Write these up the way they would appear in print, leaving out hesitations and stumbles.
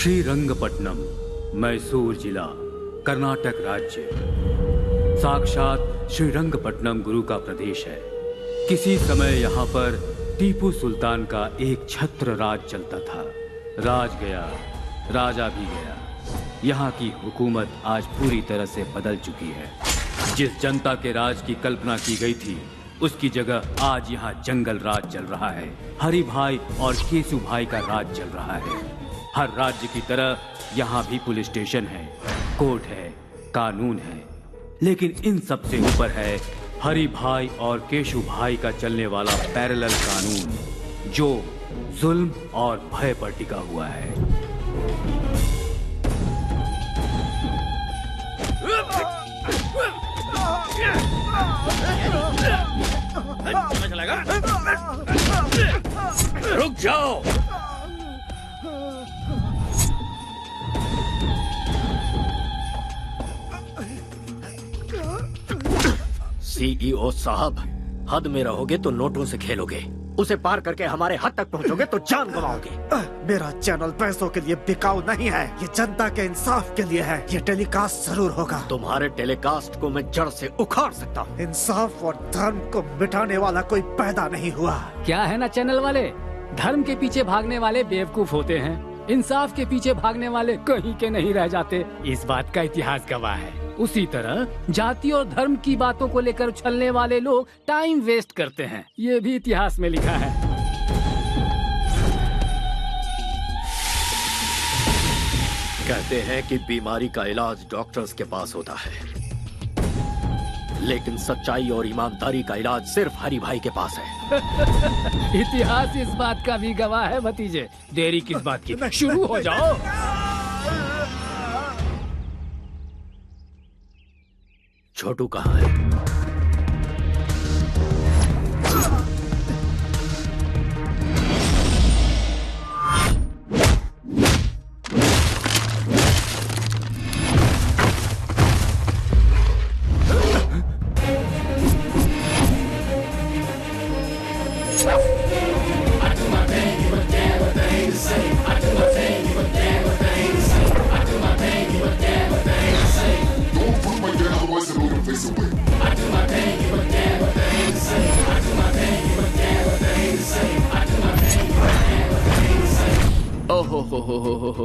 श्रीरंगपट्टनम, मैसूर जिला, कर्नाटक राज्य। साक्षात श्रीरंगपट्टनम गुरु का प्रदेश है। किसी समय यहाँ पर टीपू सुल्तान का एक छत्र राज चलता था। राज गया, राजा भी गया। यहाँ की हुकूमत आज पूरी तरह से बदल चुकी है। जिस जनता के राज की कल्पना की गई थी, उसकी जगह आज यहाँ जंगल राज चल रहा है। हरि भाई और केसु भाई का राज चल रहा है। हर राज्य की तरह यहाँ भी पुलिस स्टेशन है, कोर्ट है, कानून है, लेकिन इन सब से ऊपर है हरि भाई और केशु भाई का चलने वाला पैरेलल कानून, जो जुल्म और भय पर टिका हुआ है। रुक जाओ। सीईओ साहब, हद में रहोगे तो नोटों से खेलोगे, उसे पार करके हमारे हद तक पहुंचोगे तो जान गंवाओगे। मेरा चैनल पैसों के लिए बिकाऊ नहीं है, ये जनता के इंसाफ के लिए है। ये टेलीकास्ट जरूर होगा। तुम्हारे टेलीकास्ट को मैं जड़ से उखाड़ सकता हूँ। इंसाफ और धर्म को मिटाने वाला कोई पैदा नहीं हुआ। क्या है ना चैनल वाले, धर्म के पीछे भागने वाले बेवकूफ होते हैं, इंसाफ के पीछे भागने वाले कहीं के नहीं रह जाते। इस बात का इतिहास गवाह है। उसी तरह जाति और धर्म की बातों को लेकर उछलने वाले लोग टाइम वेस्ट करते हैं, ये भी इतिहास में लिखा है। कहते हैं कि बीमारी का इलाज डॉक्टर्स के पास होता है, लेकिन सच्चाई और ईमानदारी का इलाज सिर्फ हरि भाई के पास है। इतिहास इस बात का भी गवाह है भतीजे। देरी किस बात की, शुरू हो जाओ। छोटू कहाँ है?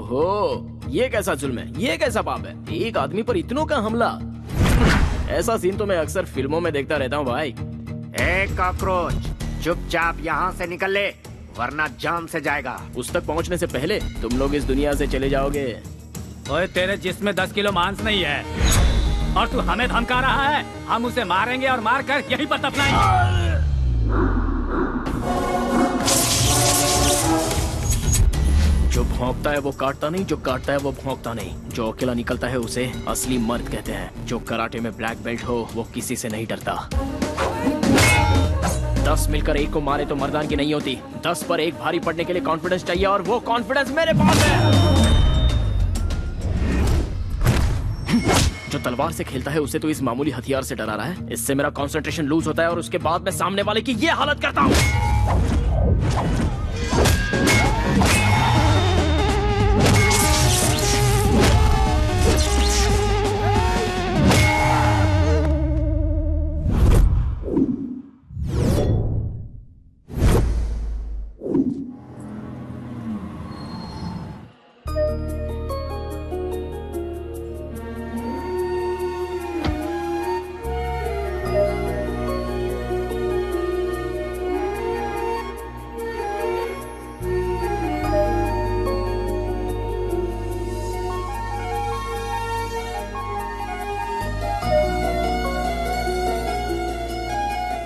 हो, ये कैसा जुल्म है, ये कैसा पाप है, एक आदमी पर इतनों का हमला। ऐसा सीन तो मैं अक्सर फिल्मों में देखता रहता हूँ भाई। ए कॉकरोच, चुपचाप यहाँ से निकल ले, वरना जाम से जाएगा। उस तक पहुँचने से पहले तुम लोग इस दुनिया से चले जाओगे। ओए, तेरे जिस्म में 10 किलो मांस नहीं है और तू हमें धमका रहा है। हम उसे मारेंगे और मार कर यहीं पर दफनाएंगे। जो भौंकता है वो काटता नहीं, जो काटता है वो भौंकता नहीं। जो अकेला निकलता है उसे असली मर्द कहते हैं। जो कराटे में ब्लैक बेल्ट हो वो किसी से नहीं डरता। 10 मिलकर एक को मारे तो मर्दानगी नहीं होती। 10 पर एक भारी पड़ने के लिए कॉन्फिडेंस चाहिए, और वो कॉन्फिडेंस मेरे पास है। जो तलवार से खेलता है उसे तो इस मामूली हथियार से डरा रहा है। इससे मेरा कंसंट्रेशन लूज होता है और उसके बाद मैं सामने वाले की ये हालत करता हूँ।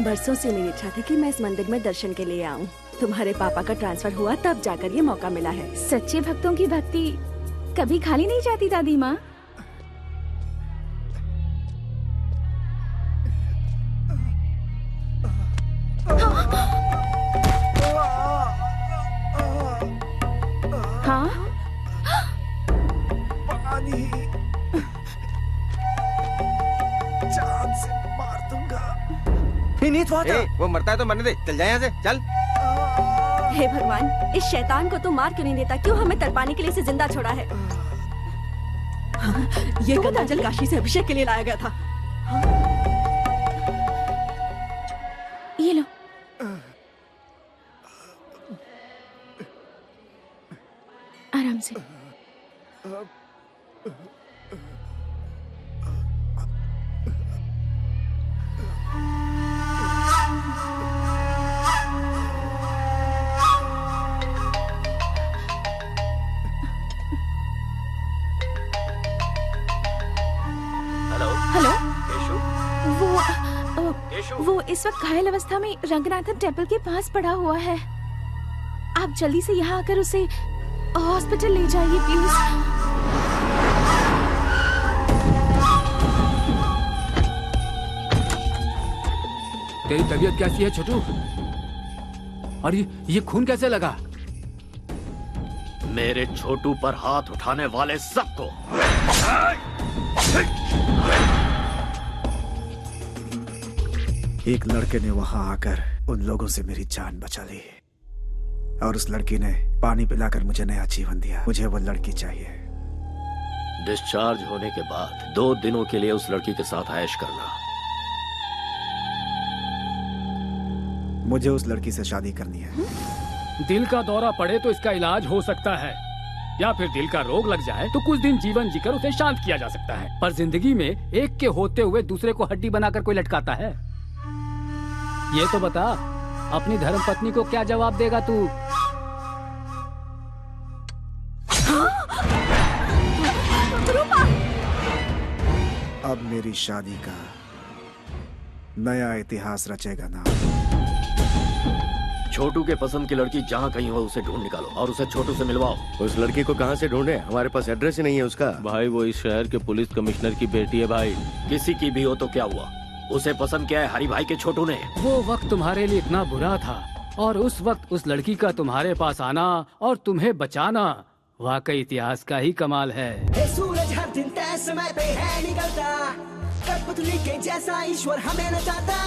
बरसों से मेरी इच्छा थी कि मैं इस मंदिर में दर्शन के लिए आऊं। तुम्हारे पापा का ट्रांसफर हुआ तब जाकर ये मौका मिला है। सच्चे भक्तों की भक्ति कभी खाली नहीं जाती दादी माँ। हाँ, पानी, जान से मार दूंगा। वो मरता है तो मरने दे, चल जाए यहाँ से, चल। हे भगवान, इस शैतान को तो मार क्यों नहीं देता? क्यों हमें तड़पाने के लिए इसे जिंदा छोड़ा है? ये गंगाजल काशी से अभिषेक के लिए लाया गया था। ये लो। आराम से। वो इस वक्त घायल अवस्था में रंगनाथन टेम्पल के पास पड़ा हुआ है। आप जल्दी से यहाँ आकर उसे हॉस्पिटल ले जाइए प्लीज। तेरी तबीयत कैसी है छोटू? और ये खून कैसे लगा? मेरे छोटू पर हाथ उठाने वाले सबको एक लड़के ने वहां आकर उन लोगों से मेरी जान बचा ली और उस लड़की ने पानी पिलाकर मुझे नया जीवन दिया। मुझे वो लड़की चाहिए। डिस्चार्ज होने के बाद 2 दिनों के लिए उस लड़की के साथ ऐश करना। मुझे उस लड़की से शादी करनी है। दिल का दौरा पड़े तो इसका इलाज हो सकता है, या फिर दिल का रोग लग जाए तो कुछ दिन जीवन जीकर उसे शांत किया जा सकता है। पर जिंदगी में एक के होते हुए दूसरे को हड्डी बनाकर कोई लटकाता है? ये तो बता, अपनी धर्मपत्नी को क्या जवाब देगा तू? अब मेरी शादी का नया इतिहास रचेगा ना। छोटू के पसंद की लड़की जहाँ कहीं हो उसे ढूंढ निकालो और उसे छोटू से मिलवाओ। उस लड़की को कहाँ से ढूंढे? हमारे पास एड्रेस ही नहीं है उसका। भाई वो इस शहर के पुलिस कमिश्नर की बेटी है भाई। किसी की भी हो तो क्या हुआ, उसे पसंद किया है हरी भाई के छोटू ने। वो वक्त तुम्हारे लिए इतना बुरा था और उस वक्त उस लड़की का तुम्हारे पास आना और तुम्हें बचाना वाकई इतिहास का ही कमाल है। सूरज हर दिन तय समय पे है निकलता, कठपुतली के जैसा ईश्वर हमें नचाता।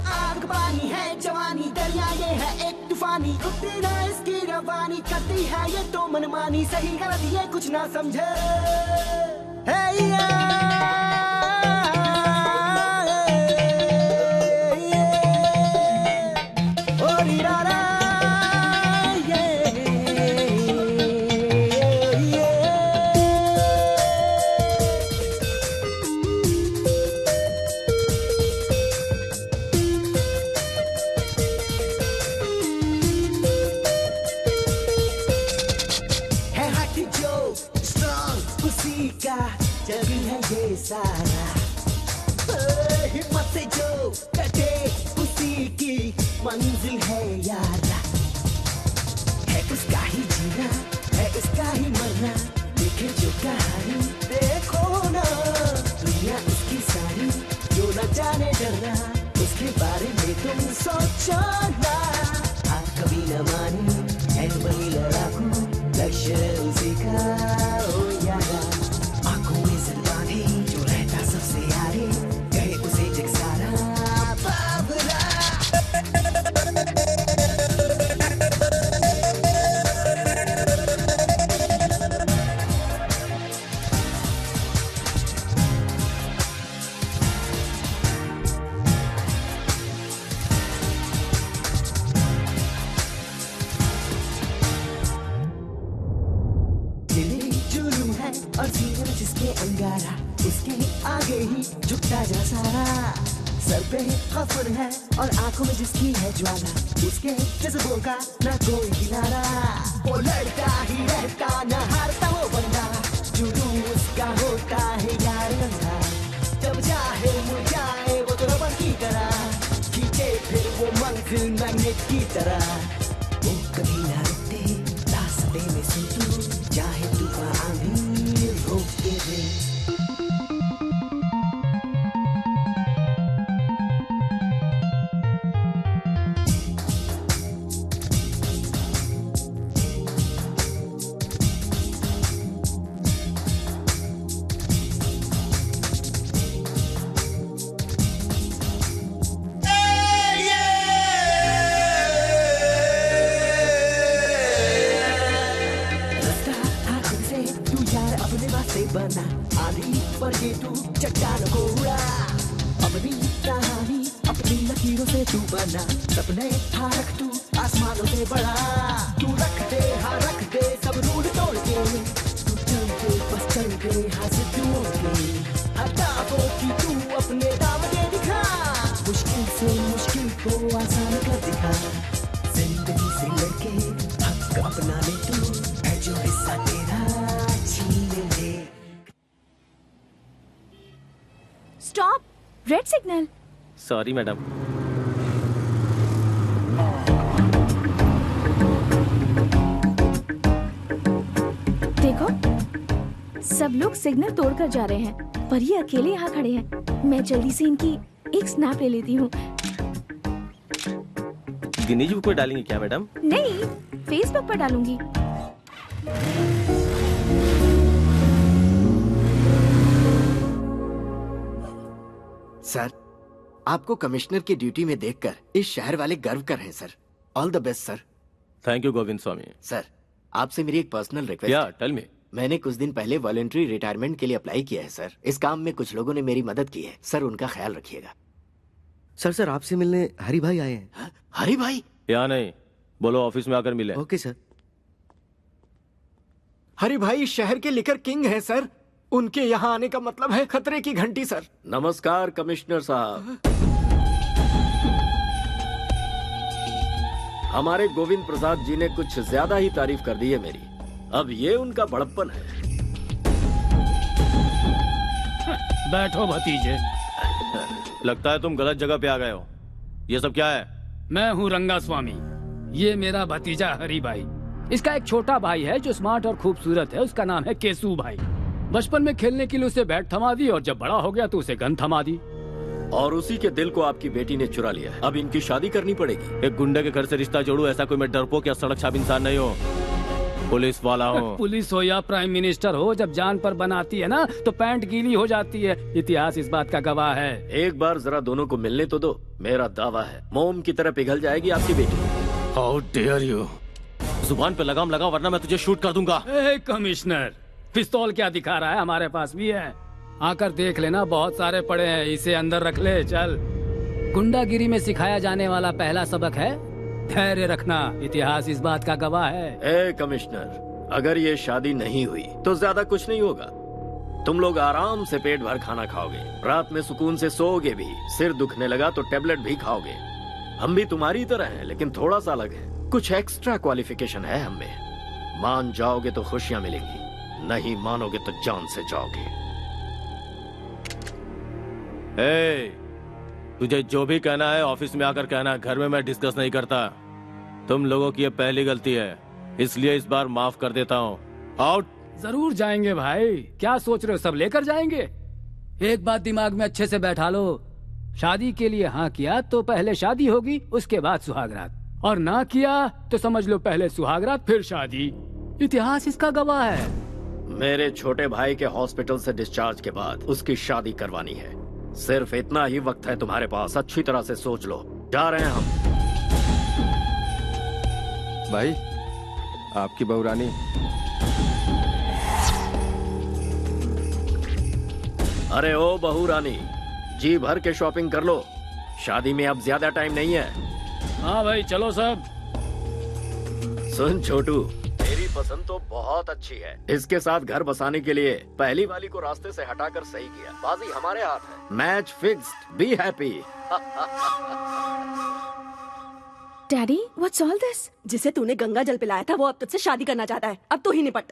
आग पानी है जवानी, दरिया ये है एक तूफानी, रुकती ना इसकी रवानी, करती है ये तो मनमानी, सही गलत ये कुछ ना समझे। हिम्मत से जो कटे उसी की मंजिल है यारा। है उसका ही जीना, है उसका ही मरना, देखे जो कहानी देखो ना। दुनिया उसकी सारी जो न जाने डरना, उसके बारे में तुम सोचो ना। आप कभी न मानी है वही लड़ाकू, लक्ष्य उसी का ओ यारा। आंखों में सिर बांधे जो रहता सबसे आगे, कहे उसे जग सारा बाबरा। और सीने में जिसके अंगारा, उसके आगे ही झुकता जा सारा। सर पे खफर है और आंखों में जिसकी है ज्वाला, उसके जज्बों का ना कोई किनारा। वो लड़ता ही रहता ना हारता वो बंदा, जुनून उसका होता है यार नंगा। जब चाहे मुड़ जाए वो तो रबर की तरह, खींचे फिर वो मंजिल मैग्नेट की तरह। वो कभी ना रुकते रास्ते में सुन, चाहे तूफान आंधी रोकते थे। लकीरों से तू बना, सपने था रख तू आसमानों से बड़ा। तू रख दे, हाँ रख दे सब रूल तोड़ के, तू चल के बस चल के हासिल तू के, हटाओ कि तू अपने दाव दे दिखा, मुश्किल से मुश्किल को आसान कर दिखा। जिंदगी से लड़के हक अपना ले तू, है जो हिस्सा तेरा छीन ले। Stop, red signal. Sorry madam. देखो, सब लोग सिग्नल तोड़कर जा रहे हैं, पर ये अकेले यहाँ खड़े हैं। मैं जल्दी से इनकी एक स्नैप ले लेती हूँ। गिनीज बुक में डालेंगे क्या मैडम? नहीं, फेसबुक पर डालूंगी। सर, आपको कमिश्नर की ड्यूटी में देखकर इस शहर वाले गर्व कर रहे हैं sir. All the best sir. Thank you Govind Swami. Sir, आपसे मेरी एक पर्सनल रिक्वेस्ट या है। Tell me. मैंने कुछ दिन पहले वॉलंटरी रिटायरमेंट के लिए अप्लाई किया है सर। इस काम में कुछ लोगों ने मेरी मदद की है सर, उनका ख्याल रखिएगा। सर आपसे मिलने हरी भाई आए हैं। हरी भाई? या नहीं, बोलो ऑफिस में आकर मिले। Okay sir. हरी भाई इस शहर के लिकर किंग हैं सर। उनके यहाँ आने का मतलब है खतरे की घंटी सर। नमस्कार कमिश्नर साहब। हमारे गोविंद प्रसाद जी ने कुछ ज्यादा ही तारीफ कर दी है मेरी। अब ये उनका बड़प्पन है। बैठो भतीजे। लगता है तुम गलत जगह पे आ गए हो। ये सब क्या है? मैं हूँ रंगा स्वामी। ये मेरा भतीजा हरी भाई। इसका एक छोटा भाई है जो स्मार्ट और खूबसूरत है, उसका नाम है केसू भाई। बचपन में खेलने के लिए उसे बैट थमा दी और जब बड़ा हो गया तो उसे गन थमा दी। और उसी के दिल को आपकी बेटी ने चुरा लिया है। अब इनकी शादी करनी पड़ेगी। एक गुंडे के घर से रिश्ता जोड़ू, ऐसा कोई मैं डरपोक या सड़क छाप इंसान नहीं हूँ। पुलिस वाला हूँ। पुलिस हो या प्राइम मिनिस्टर हो, जब जान पर बनाती है ना तो पैंट गीली हो जाती है। इतिहास इस बात का गवाह है। एक बार जरा दोनों को मिलने तो दो। मेरा दावा है मोम की तरह पिघल जाएगी आपकी बेटी। How dare you. जुबान पे लगाम लगा वरना मैं तुझे शूट कर दूंगा। कमिश्नर, पिस्तौल क्या दिखा रहा है? हमारे पास भी है, आकर देख लेना। बहुत सारे पड़े हैं, इसे अंदर रख ले। चल। गुंडागिरी में सिखाया जाने वाला पहला सबक है धैर्य रखना। इतिहास इस बात का गवाह है। ए कमिश्नर, अगर ये शादी नहीं हुई तो ज्यादा कुछ नहीं होगा। तुम लोग आराम से पेट भर खाना खाओगे, रात में सुकून से सोओगे भी। सिर दुखने लगा तो टेबलेट भी खाओगे। हम भी तुम्हारी तरह हैं, लेकिन थोड़ा सा अलग है। कुछ एक्स्ट्रा क्वालिफिकेशन है हमें। मान जाओगे तो खुशियां मिलेंगी, नहीं मानोगे तो जान से जाओगे। तुझे जो भी कहना है ऑफिस में आकर कहना, घर में मैं डिस्कस नहीं करता। तुम लोगों की ये पहली गलती है, इसलिए इस बार माफ कर देता हूँ। आउट। जरूर जाएंगे भाई, क्या सोच रहे हो? सब लेकर जाएंगे। एक बात दिमाग में अच्छे से बैठा लो, शादी के लिए हाँ किया तो पहले शादी होगी, उसके बाद सुहागरात। और ना किया तो समझ लो पहले सुहागरात फिर शादी। इतिहास इसका गवाह है। मेरे छोटे भाई के हॉस्पिटल से डिस्चार्ज के बाद उसकी शादी करवानी है। सिर्फ इतना ही वक्त है तुम्हारे पास, अच्छी तरह से सोच लो। जा रहे हैं हम। भाई, आपकी बहू रानी। अरे ओ बहू रानी, जी भर के शॉपिंग कर लो। शादी में अब ज्यादा टाइम नहीं है। हाँ भाई चलो सब। सुन छोटू, मेरी पसंद तो बहुत अच्छी है। इसके साथ घर बसाने के लिए पहली वाली को रास्ते से हटाकर सही किया। बाजी हमारे हाथ है। Match fixed. Be happy. Daddy, what's all this? जिसे तूने गंगा जल पिलाया था वो अब तुझसे शादी करना चाहता है। अब तो ही निपट।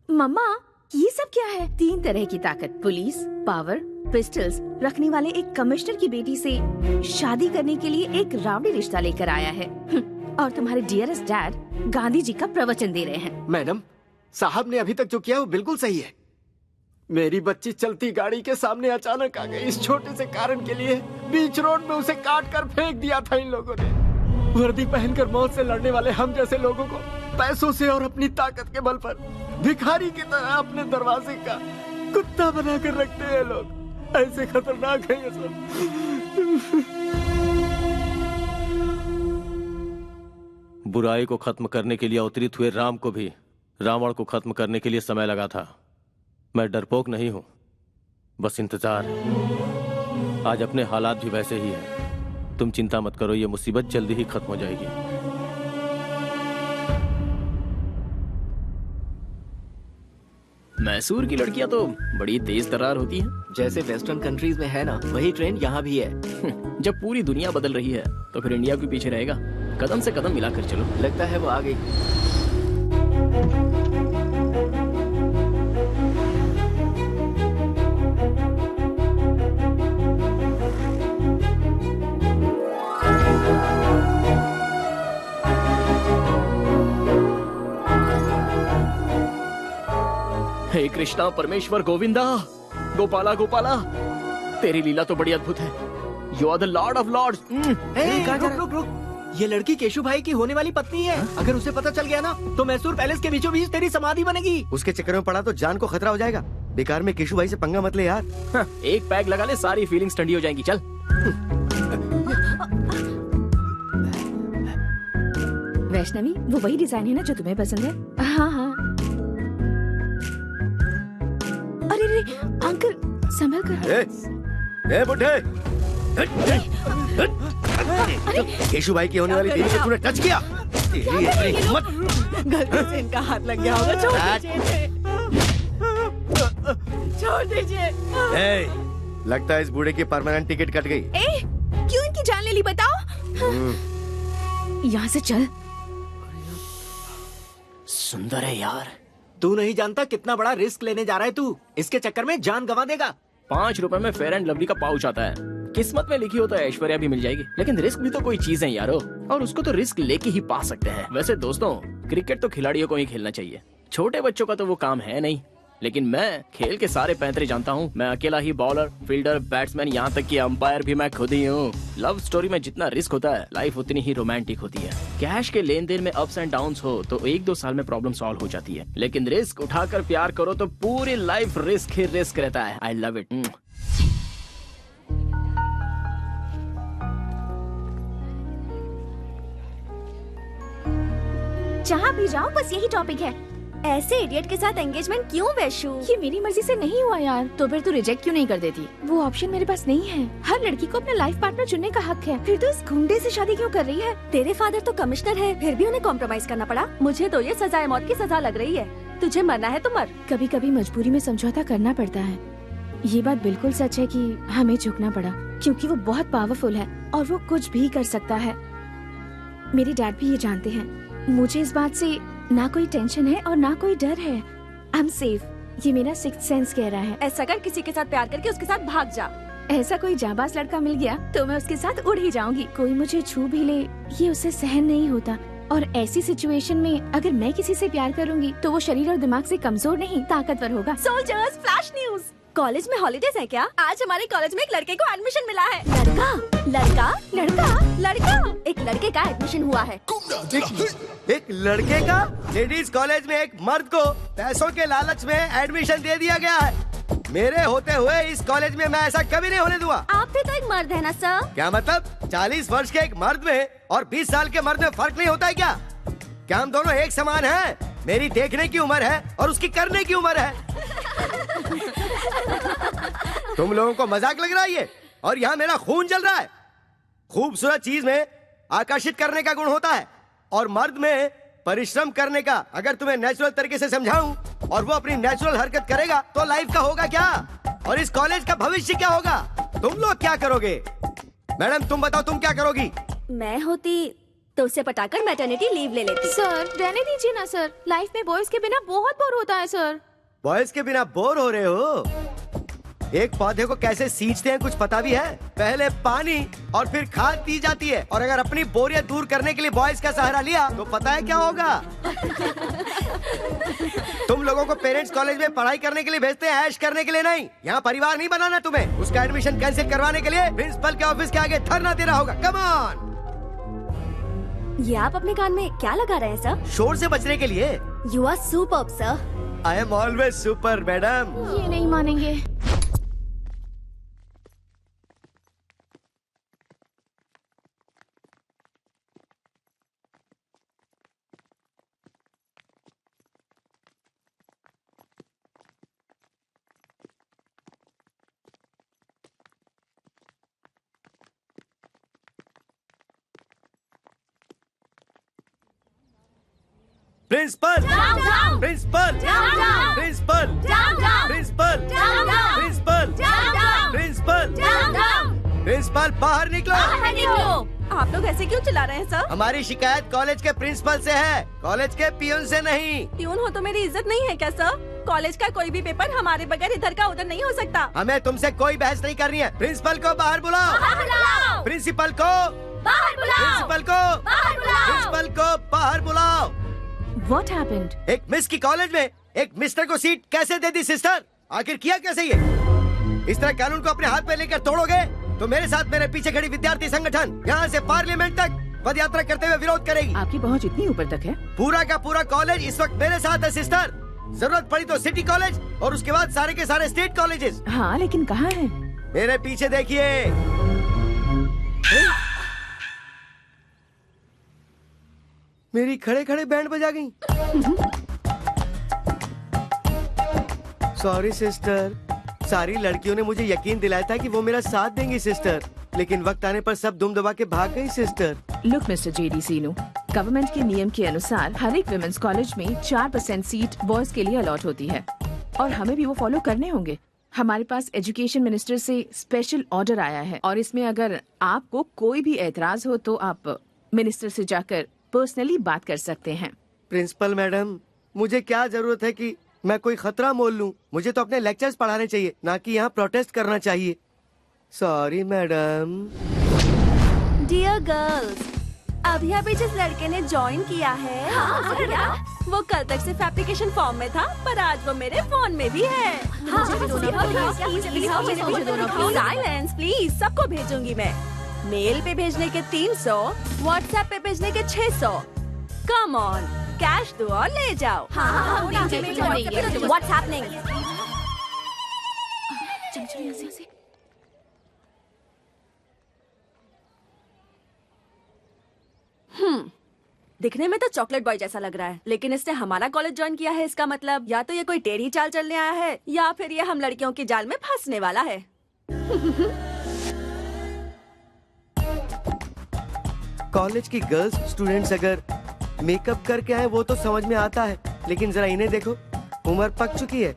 मम्मा, ये सब क्या है? 3 तरह की ताकत, पुलिस, पावर, पिस्टल्स रखने वाले एक कमिश्नर की बेटी से शादी करने के लिए एक रावड़ी रिश्ता लेकर आया है। और तुम्हारे डियरेस्ट डैड गांधी जी का प्रवचन दे रहे हैं। मैडम, साहब ने अभी तक जो किया वो बिल्कुल सही है। मेरी बच्ची चलती गाड़ी के सामने अचानक आ गई। इस छोटे से कारण के लिए बीच रोड में उसे काट कर फेंक दिया था इन लोगों ने। वर्दी पहनकर मौत से लड़ने वाले हम जैसे लोगों को पैसों से और अपनी ताकत के बल पर भिखारी की तरह अपने दरवाजे का कुत्ता बनाकर रखते हैं लोग। ऐसे खतरनाक है ये सब। बुराई को खत्म करने के लिए अवतरित हुए राम को भी रावण को खत्म करने के लिए समय लगा था। मैं डरपोक नहीं हूं, बस इंतजार। आज अपने हालात भी वैसे ही है। तुम चिंता मत करो, ये मुसीबत जल्दी ही खत्म हो जाएगी। मैसूर की लड़कियां तो बड़ी तेज तर्रार होती हैं। जैसे वेस्टर्न कंट्रीज में है ना, वही ट्रेंड यहाँ भी है। जब पूरी दुनिया बदल रही है तो फिर इंडिया भी पीछे रहेगा। कदम से कदम मिलाकर चलो। लगता है वो आ गई। हे कृष्णा परमेश्वर गोविंदा, गोपाला गोपाला, तेरी लीला तो बड़ी अद्भुत है। You are the lord of lords. रुक रुक रुक, ये लड़की केशु भाई की होने वाली पत्नी है। अगर उसे पता चल गया ना तो मैसूर पैलेस के बीचों बीच तेरी समाधि बनेगी। उसके चक्कर में पड़ा तो जान को खतरा हो जाएगा। बेकार में केशु भाई से पंगा मत ले यार। एक पैक लगा ले, सारी फीलिंग्स ठंडी हो जाएंगी। चल। वैष्णवी, वो वही डिजाइन है ना जो तुम्हें पसंद है? हाँ हाँ। अरे रे अंकल, संभल कर। ए बुड्ढे, केशु भाई की होने वाली बीवी को तूने टच किया। तेरी इतनी हिम्मत। गलती से इनका हाथ लग गया होगा। छोड़ दीजिए। लगता है इस बूढ़े की परमानेंट टिकट कट गई। क्यों इनकी जान ले ली बताओ? यहाँ से चल। सुंदर है यार। तू नहीं जानता कितना बड़ा रिस्क लेने जा रहा है तू। इसके चक्कर में जान गंवा देगा। 5 रुपए में फेयर एंड लवली का पाउच आता है। किस्मत में लिखी हो तो ऐश्वर्या भी मिल जाएगी, लेकिन रिस्क भी तो कोई चीज है यारो, और उसको तो रिस्क लेके ही पा सकते हैं। वैसे दोस्तों, क्रिकेट तो खिलाड़ियों को ही खेलना चाहिए, छोटे बच्चों का तो वो काम है नहीं। लेकिन मैं खेल के सारे पैंतरे जानता हूँ। मैं अकेला ही बॉलर, फील्डर, बैट्समैन, यहाँ तक कि अंपायर भी मैं खुद ही हूँ। लव स्टोरी में जितना रिस्क होता है, लाइफ उतनी ही रोमांटिक होती है। कैश के लेन देन में अप्स एंड डाउन्स हो तो 1-2 साल में प्रॉब्लम सॉल्व हो जाती है, लेकिन रिस्क उठाकर प्यार करो तो पूरी लाइफ रिस्क ही रिस्क रहता है। I love it. जहाँ भी जाओ बस यही टॉपिक है। ऐसे इडियट के साथ एंगेजमेंट क्यों वैशु? ये मेरी मर्जी से नहीं हुआ यार। तो फिर तू रिजेक्ट क्यों नहीं कर देती? वो ऑप्शन मेरे पास नहीं है। हर लड़की को अपना लाइफ पार्टनर चुनने का हक है। फिर तो इस गुंडे से शादी क्यों कर रही है? तेरे फादर तो कमिश्नर है, फिर भी उन्हें कॉम्प्रोमाइज करना पड़ा। मुझे तो ये सजाए मौत की सजा लग रही है। तुझे मरना है तो मर। कभी कभी मजबूरी में समझौता करना पड़ता है। ये बात बिल्कुल सच है कि हमें झुकना पड़ा, क्योंकि वो बहुत पावरफुल है और वो कुछ भी कर सकता है। मेरे डैड भी ये जानते हैं। मुझे इस बात से ना कोई टेंशन है और ना कोई डर है। I am safe. ये मेरा सिक्स्थ सेंस कह रहा है। ऐसा कर, किसी के साथ प्यार करके उसके साथ भाग जा। ऐसा कोई जाबाज लड़का मिल गया तो मैं उसके साथ उड़ ही जाऊंगी। कोई मुझे छू भी ले, ये उसे सहन नहीं होता। और ऐसी सिचुएशन में अगर मैं किसी से प्यार करूंगी तो वो शरीर और दिमाग से कमजोर नहीं, ताकतवर होगा। Soldiers, flash news. कॉलेज में हॉलीडेज है क्या? आज हमारे कॉलेज में एक लड़के को एडमिशन मिला है। लड़का लड़का लड़का लड़का, एक लड़के का एडमिशन हुआ है। एक लड़के का लेडीज कॉलेज में एक मर्द को पैसों के लालच में एडमिशन दे दिया गया है। मेरे होते हुए इस कॉलेज में मैं ऐसा कभी नहीं होने दूंगा। आप भी तो एक मर्द है ना सर? क्या मतलब? 40 वर्ष के एक मर्द में और 20 साल के मर्द में फर्क नहीं होता है क्या? क्या हम दोनों एक समान हैं? मेरी देखने की उम्र है और उसकी करने की उम्र है। तुम लोगों को मजाक लग रहा है ये? और यहाँ मेरा खून जल रहा है। खूबसूरत चीज में आकर्षित करने का गुण होता है और मर्द में परिश्रम करने का। अगर तुम्हें नेचुरल तरीके से समझाऊं और वो अपनी नेचुरल हरकत करेगा तो लाइफ का होगा क्या, और इस कॉलेज का भविष्य क्या होगा? तुम लोग क्या करोगे? मैडम तुम बताओ, तुम क्या करोगी? मैं होती तो उसे पटाकर मैटरनिटी लीव ले लेती। सर रहने दीजिए ना सर, लाइफ में बॉयज के बिना बहुत बोर होता है सर। बॉयज के बिना बोर हो रहे हो? एक पौधे को कैसे सींचते हैं कुछ पता भी है? पहले पानी और फिर खाद दी जाती है, और अगर अपनी बोरियत दूर करने के लिए बॉयज का सहारा लिया तो पता है क्या होगा? तुम लोगों को पेरेंट्स कॉलेज में पढ़ाई करने के लिए भेजते हैं, ऐश करने के लिए नहीं। यहाँ परिवार नहीं बनाना तुम्हें। उसका एडमिशन कैंसिल करवाने के लिए प्रिंसिपल के ऑफिस के आगे धरना देना होगा। Come on. ये आप अपने कान में क्या लगा रहे हैं सर? शोर से बचने के लिए। You are superb sir. I am always super madam. ये नहीं मानेंगे। Principal Down, down. Principal Down, down. Principal Down, down. Principal Down, down. Principal Down, down. Principal Down, down. Principal बाहर निकलो। बाहर निकलो। आप लोग ऐसे क्यों चिल्ला रहे हैं सर? हमारी शिकायत कॉलेज के प्रिंसिपल से है, कॉलेज के पियून से नहीं। ट्यून हो तो मेरी इज्जत नहीं है क्या सर? कॉलेज का कोई भी पेपर हमारे बगैर इधर का उधर नहीं हो सकता। हमें तुमसे कोई बहस नहीं करनी है। प्रिंसिपल को बाहर बुलाओ। बाहर बुलाओ। प्रिंसिपल को बाहर बुलाओ। प्रिंसिपल को बाहर बुलाओ। प्रिंसिपल को बाहर बुलाओ। What happened? एक मिस की कॉलेज में एक मिस्टर को सीट कैसे दे दी सिस्टर? आखिर किया कैसे ये? इस तरह कानून को अपने हाथ में लेकर तोड़ोगे तो मेरे साथ मेरे पीछे खड़ी विद्यार्थी संगठन यहाँ से पार्लियामेंट तक पद यात्रा करते हुए विरोध करेगी। आपकी पहुंच इतनी ऊपर तक है? पूरा का पूरा कॉलेज इस वक्त मेरे साथ है सिस्टर। जरूरत पड़ी तो सिटी कॉलेज और उसके बाद सारे के सारे स्टेट कॉलेजेस। हाँ, लेकिन कहाँ है? मेरे पीछे देखिए। मेरी खड़े खड़े बैंड बजा गई। सॉरी सिस्टर, सारी लड़कियों ने मुझे यकीन दिलाया था कि वो मेरा साथ देंगी सिस्टर, लेकिन वक्त आने पर सब दुम दबा के भाग गई सिस्टर। लुक मिस्टर जेडी सीनू, गवर्नमेंट के नियम के अनुसार हर एक विमेंस कॉलेज में 4% सीट बॉयज के लिए अलॉट होती है और हमें भी वो फॉलो करने होंगे। हमारे पास एजुकेशन मिनिस्टर से स्पेशल ऑर्डर आया है और इसमें अगर आपको कोई भी एतराज हो तो आप मिनिस्टर से जाकर पर्सनली बात कर सकते हैं। प्रिंसिपल मैडम, मुझे क्या जरूरत है कि मैं कोई खतरा मोल लूं? मुझे तो अपने लेक्चर्स पढ़ाने चाहिए, ना कि यहाँ प्रोटेस्ट करना चाहिए। Sorry madam. डियर गर्ल्स, अभी जिस लड़के ने ज्वाइन किया है वो कल तक सिर्फ एप्लीकेशन फॉर्म में था, पर आज वो मेरे फोन में भी है। साइलेंस प्लीज, सबको भेजूंगी मैं। मेल पे भेजने के 300, व्हाट्सएप पे भेजने के 600। कम ऑन, कैश दो और ले जाओ। What's happening? दिखने में तो चॉकलेट बॉय जैसा लग रहा है, लेकिन इसने हमारा कॉलेज ज्वाइन किया है। इसका मतलब या तो ये कोई टेढ़ी चाल चलने आया है या फिर ये हम लड़कियों की जाल में फंसने वाला है। कॉलेज की गर्ल्स स्टूडेंट्स अगर मेकअप करके आए वो तो समझ में आता है, लेकिन जरा इन्हें देखो, उम्र पक चुकी है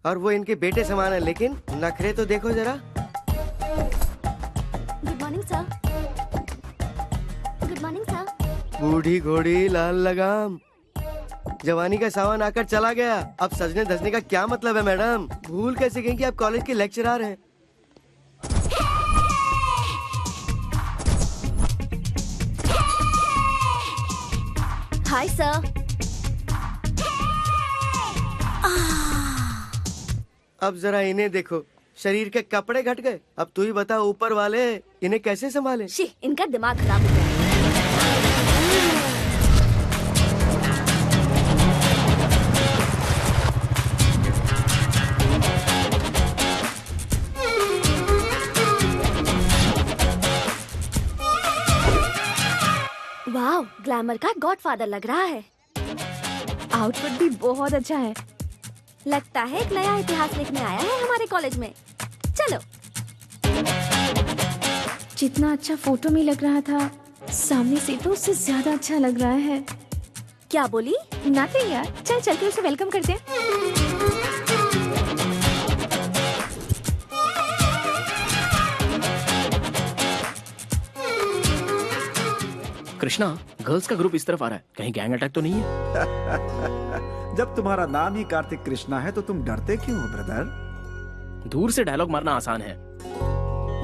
और वो इनके बेटे समान है, लेकिन नखरे तो देखो जरा। Good morning sir. Good morning sir. बूढ़ी घोड़ी लाल लगाम, जवानी का सावन आकर चला गया, अब सजने धजने का क्या मतलब है मैडम? भूल कैसे गई कि आप कॉलेज के लेक्चरर हैं? Hi sir. अब जरा इन्हें देखो, शरीर के कपड़े घट गए। अब तू ही बता ऊपर वाले इन्हें कैसे संभाले? इनका दिमाग खराब हो गया। वाह, ग्लैमर का गॉडफादर लग रहा है। आउटफिट भी बहुत अच्छा है। लगता है एक नया इतिहास लिखने आया है हमारे कॉलेज में। चलो। जितना अच्छा फोटो में लग रहा था, सामने से तो उससे ज्यादा अच्छा लग रहा है। क्या बोली? नथिंग यार, चल चल के उसे वेलकम करते हैं। कृष्णा, गर्ल्स का ग्रुप इस तरफ आ रहा है, कहीं गैंग अटैक तो नहीं है? जब तुम्हारा नाम ही कार्तिक कृष्णा है तो तुम डरते क्यों हो ब्रदर? दूर से डायलॉग मारना आसान है,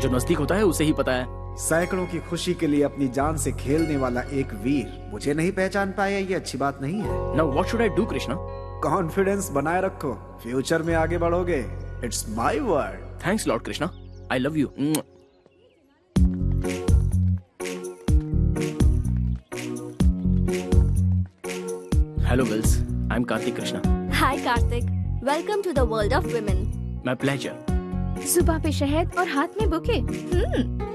जो नजदीक होता है उसे ही पता है। सैकड़ों की खुशी के लिए अपनी जान से खेलने वाला एक वीर मुझे नहीं पहचान पाया, ये अच्छी बात नहीं है। Now what should I do Krishna? Confidence बनाए रखो, फ्यूचर में आगे बढ़ोगे। It's my word. Thanks lord Krishna, I love you. Hello girls, I am Kartik Krishna. Hi Kartik, welcome to the world of women. My pleasure. सुबह पे शहद और हाथ में बुके।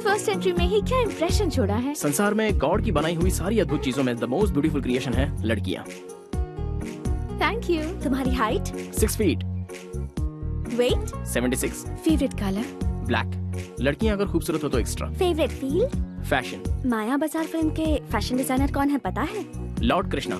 फर्स्ट एंट्री में ही क्या इंप्रेशन छोड़ा है। संसार में गॉड की बनाई हुई सारी अद्भुत चीजों में द मोस्ट ब्यूटीफुल क्रिएशन है लड़कियां। Thank you. तुम्हारी height? 6 feet. Weight? 76। Favourite colour? Black. लड़कियां अगर खूबसूरत हो तो extra. Favourite field? Fashion. Maya Bazaar film के फैशन डिजाइनर कौन है पता है? लॉर्ड कृष्णा।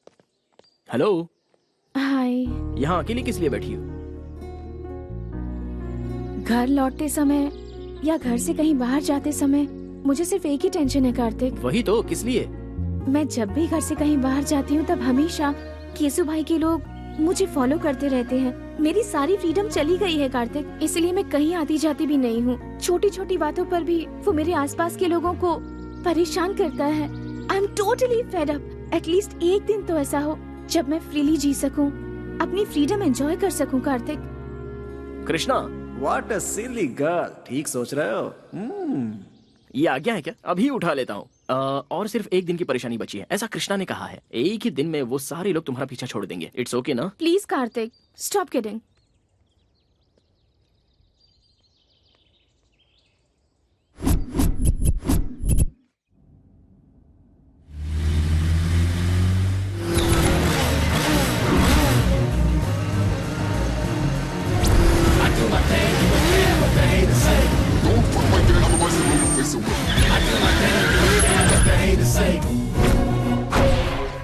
हेलो। हाय। यहाँ अकेली किस लिए बैठी हो? घर लौटते समय या घर से कहीं बाहर जाते समय मुझे सिर्फ एक ही टेंशन है कार्तिक। वही तो, किस लिए? मैं जब भी घर से कहीं बाहर जाती हूँ तब हमेशा केसु भाई के लोग मुझे फॉलो करते रहते हैं। मेरी सारी फ्रीडम चली गई है कार्तिक, इसलिए मैं कहीं आती जाती भी नहीं हूँ। छोटी छोटी बातों पर भी वो मेरे आसपास के लोगों को परेशान करता है। I am totally fed up. At least एक दिन तो ऐसा हो जब मैं फ्रीली जी सकूं, अपनी फ्रीडम एंजॉय कर सकूं Kartik. Krishna, what a silly girl. ठीक सोच रहे हो। ये आज्ञा है क्या? अभी उठा लेता हूँ। और सिर्फ एक दिन की परेशानी बची है, ऐसा कृष्णा ने कहा है। एक ही दिन में वो सारे लोग तुम्हारा पीछा छोड़ देंगे। इट्स ओके ना? Please Kartik, stop kidding.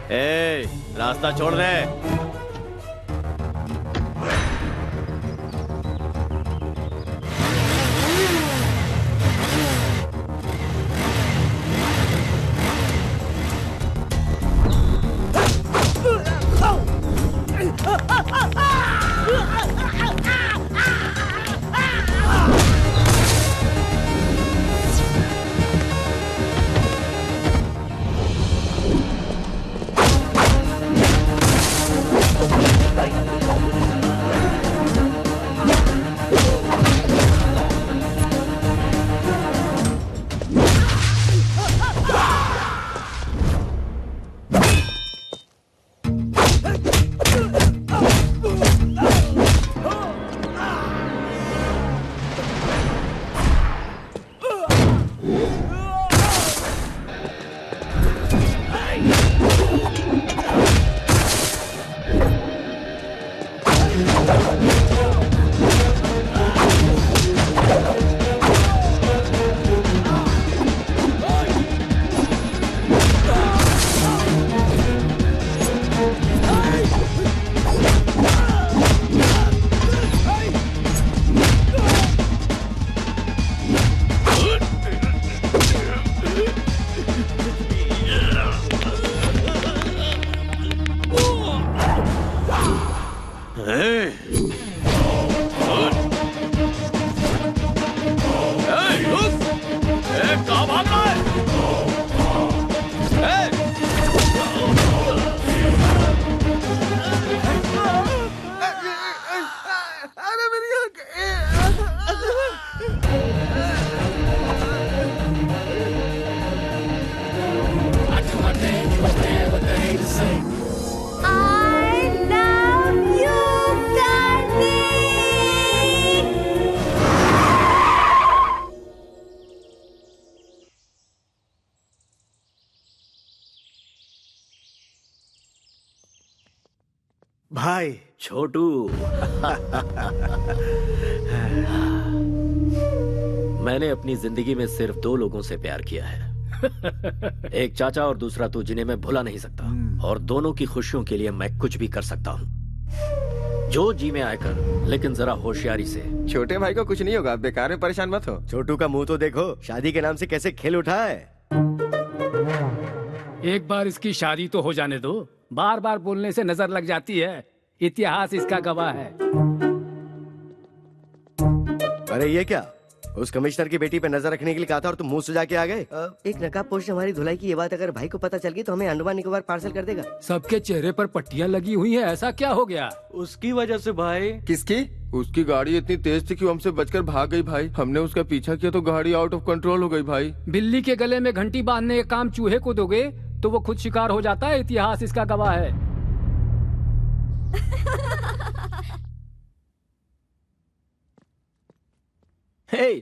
ए, रास्ता छोड़ दे। भाई छोटू। मैंने अपनी जिंदगी में सिर्फ 2 लोगों से प्यार किया है, एक चाचा और दूसरा तू, जिन्हें मैं भुला नहीं सकता। और दोनों की खुशियों के लिए मैं कुछ भी कर सकता हूँ। जो जी में आए कर, लेकिन जरा होशियारी से। छोटे भाई को कुछ नहीं होगा, बेकार में परेशान मत हो। छोटू का मुंह तो देखो, शादी के नाम से कैसे खेल उठा है। एक बार इसकी शादी तो हो जाने दो, बार बार बोलने से नजर लग जाती है। इतिहास इसका गवाह है। अरे ये क्या, उस कमिश्नर की बेटी पे नजर रखने के लिए कहा था और तुम मुंह सुजा के आ गए। एक नकाबपोश हमारी धुलाई की ये बात अगर भाई को पता चल गई तो हमें अंडमान निकोबार पार्सल कर देगा। सबके चेहरे पर पट्टियां लगी हुई हैं, ऐसा क्या हो गया? उसकी वजह से भाई। किसकी? उसकी गाड़ी इतनी तेज थी कि वो हमसे बचकर भाग गई भाई। हमने उसका पीछा किया तो गाड़ी आउट ऑफ कंट्रोल हो गई भाई। बिल्ली के गले में घंटी बांधने का काम चूहे को दोगे तो वो खुद शिकार हो जाता है। इतिहास इसका गवाह है। हे,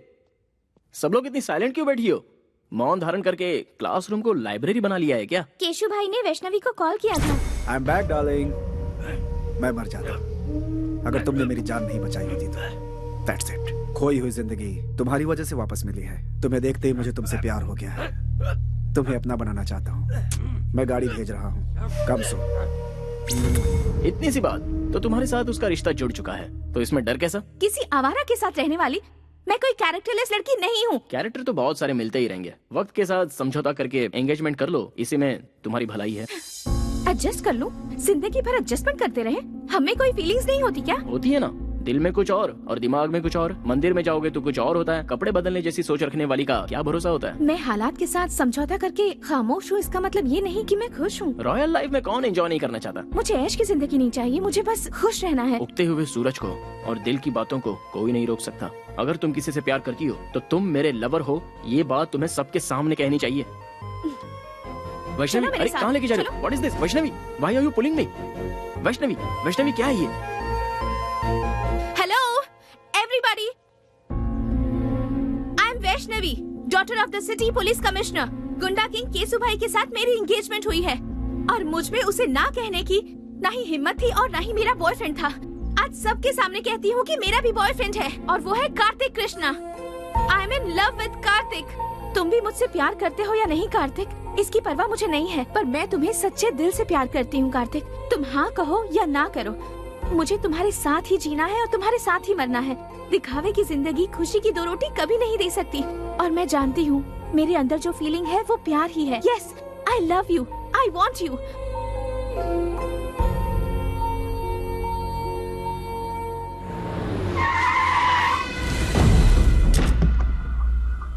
सब लोग इतनी साइलेंट क्यों बैठी हो? मौन धारण करके क्लासरूम को लाइब्रेरी बना लिया है क्या? केशु भाई ने वैष्णवी को कॉल किया था। I am back darling. मैं मर जाता अगर तुमने मेरी जान नहीं बचाई होती तो। That's it. खोई हुई जिंदगी तुम्हारी वजह से वापस मिली है। तुम्हें देखते ही मुझे तुमसे प्यार हो गया है। तुम्हें अपना बनाना चाहता हूँ। मैं गाड़ी भेज रहा हूँ, कम सो। इतनी सी बात, तो तुम्हारे साथ उसका रिश्ता जुड़ चुका है, तो इसमें डर कैसा? किसी आवारा के साथ रहने वाली मैं कोई कैरेक्टरलेस लड़की नहीं हूँ। कैरेक्टर तो बहुत सारे मिलते ही रहेंगे, वक्त के साथ समझौता करके एंगेजमेंट कर लो, इसी में तुम्हारी भलाई है। एडजस्ट कर लूं? जिंदगी भर एडजस्टमेंट करते रहे, हमें कोई फीलिंग्स नहीं होती क्या? होती है ना, दिल में कुछ और दिमाग में कुछ और। मंदिर में जाओगे तो कुछ और होता है, कपड़े बदलने जैसी सोच रखने वाली का क्या भरोसा होता है। मैं हालात के साथ समझौता करके खामोश हूँ, इसका मतलब ये नहीं कि मैं खुश हूँ। रॉयल लाइफ में कौन एंजॉय नहीं करना चाहता? मुझे ऐश की जिंदगी नहीं चाहिए, मुझे बस खुश रहना है। उगते हुए सूरज को और दिल की बातों को कोई नहीं रोक सकता। अगर तुम किसी से प्यार करती हो तो तुम मेरे लवर हो, ये बात तुम्हें सबके सामने कहनी चाहिए। वैष्णवी, अरे कहाँ लेके जा रहे हो? What is this? Vaishnavi, why are you pulling me? Vaishnavi क्या है ये? Hello everybody, I am Vaishnavi, daughter of the city police commissioner. गुंडा किंग केसु भाई के साथ मेरी एंगेजमेंट हुई है और मुझ में उसे ना कहने की ना ही हिम्मत थी और ना ही मेरा बॉयफ्रेंड था। आज सबके सामने कहती हूँ कि मेरा भी बॉयफ्रेंड है और वो है Kartik Krishna. I am in love with Kartik. तुम भी मुझसे प्यार करते हो या नहीं कार्तिक, इसकी परवाह मुझे नहीं है, पर मैं तुम्हें सच्चे दिल से प्यार करती हूँ कार्तिक। तुम हाँ कहो या ना करो, मुझे तुम्हारे साथ ही जीना है और तुम्हारे साथ ही मरना है। दिखावे की जिंदगी खुशी की 2 रोटी कभी नहीं दे सकती और मैं जानती हूँ मेरे अंदर जो फीलिंग है वो प्यार ही है। Yes, I love you, I want you.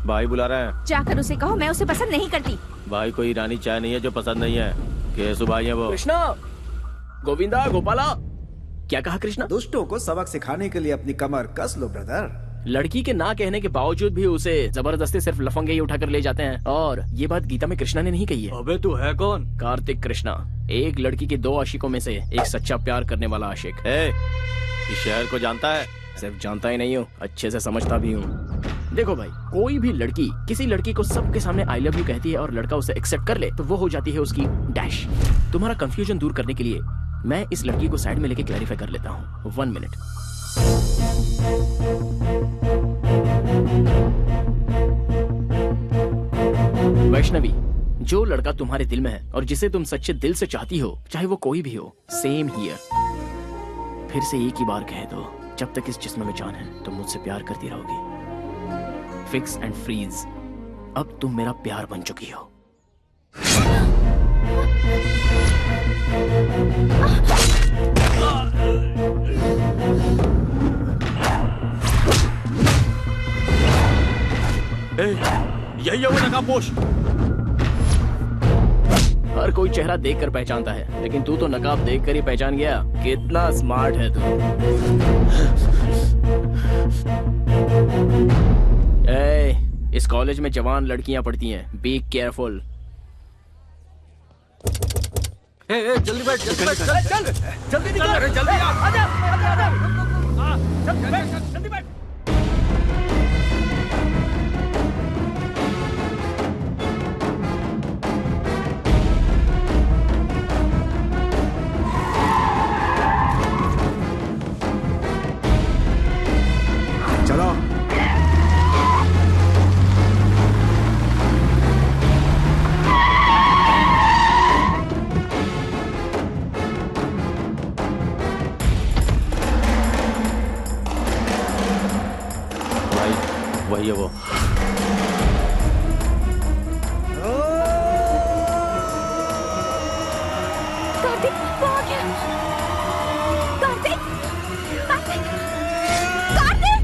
भाई बुला रहे हैं। जाकर उसे कहो मैं उसे पसंद नहीं करती। भाई कोई ईरानी चाय नहीं है जो पसंद नहीं है। केसु भाई है वो। कृष्णा, गोविंदा, गोपाला, क्या कहा कृष्णा? दुष्टों को सबक सिखाने के लिए अपनी कमर कस लो ब्रदर। लड़की के ना कहने के बावजूद भी उसे जबरदस्ती सिर्फ लफंगे ही उठाकर ले जाते हैं, और ये बात गीता में कृष्णा ने नहीं कही है। अबे तू है कौन? कार्तिक कृष्णा, एक लड़की के 2 आशिकों में से एक सच्चा प्यार करने वाला आशिक। इस शहर को जानता है? सिर्फ जानता ही नहीं हूँ, अच्छे से समझता भी हूँ। देखो भाई, कोई भी लड़की किसी लड़की को सबके सामने आई लव यू कहती है और लड़का उसे एक्सेप्ट कर ले तो वो हो जाती है उसकी डैश। तुम्हारा कंफ्यूजन दूर करने के लिए मैं इस लड़की को साइड में लेके क्लैरिफाई कर लेता हूँ। 1 मिनट। वैष्णवी, जो लड़का तुम्हारे दिल में है और जिसे तुम सच्चे दिल से चाहती हो, चाहे वो कोई भी हो, सेम हियर। फिर से एक ही बार कह दो, जब तक इस जिस्म में जान है तुम मुझसे प्यार करती रहोगी। फिक्स एंड फ्रीज, अब तुम मेरा प्यार बन चुकी हो। यही है वो नकाबपोश। हर कोई चेहरा देखकर पहचानता है, लेकिन तू तो नकाब देखकर ही पहचान गया। कितना स्मार्ट है तू। इस कॉलेज में जवान लड़कियां पढ़ती हैं, बी केयरफुल। जल्दी बैठ, जल्दी बैठ, चल जल्दी निकल, जल्दी आजा, जल्दी बैठ। चलो। वही है वो। कार्तिक, वो आ गया। कार्तिक, कार्तिक, कार्तिक।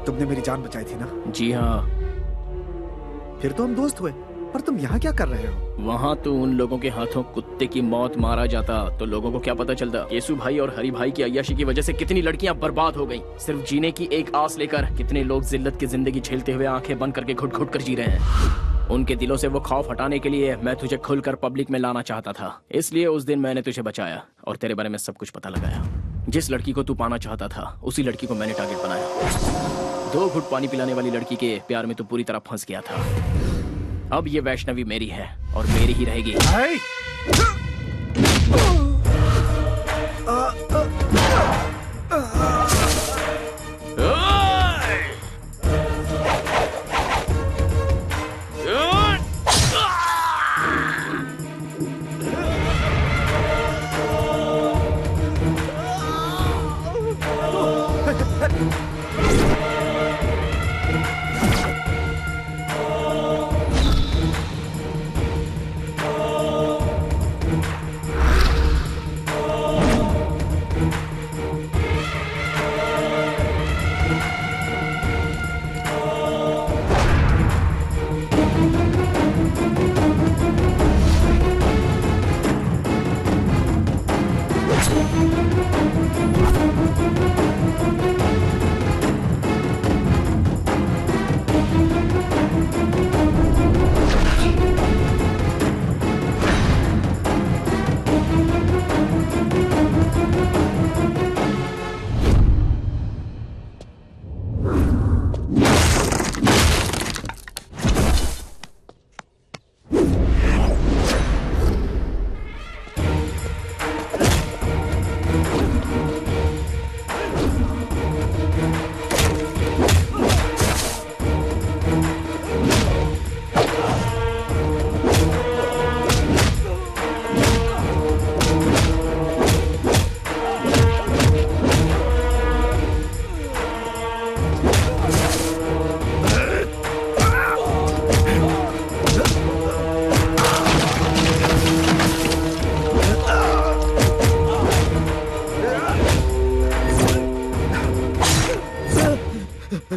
तुमने मेरी जान बचाई थी ना? जी हाँ। फिर तो हम दोस्त हुए, पर तुम यहाँ क्या कर रहे हो? वहाँ तो उन लोगों के हाथों कुत्ते की मौत मारा जाता तो लोगों को क्या पता चलता। केसु भाई और हरि भाई की अय्याशी की वजह से कितनी लड़कियाँ बर्बाद हो गईं। सिर्फ जीने की एक आस लेकर कितने लोग जिल्लत की जिंदगी झेलते हुए आंखें बंद करके घुट घुट कर जी रहे हैं। उनके दिलों से वो खौफ हटाने के लिए मैं तुझे खुलकर पब्लिक में लाना चाहता था, इसलिए उस दिन मैंने तुझे बचाया और तेरे बारे में सब कुछ पता लगाया। जिस लड़की को तू पाना चाहता था, उसी लड़की को मैंने टारगेट बनाया। 2 घुट पानी पिलाने वाली लड़की के प्यार में तो पूरी तरह फंस गया था। अब ये वैष्णवी मेरी है और मेरी ही रहेगी।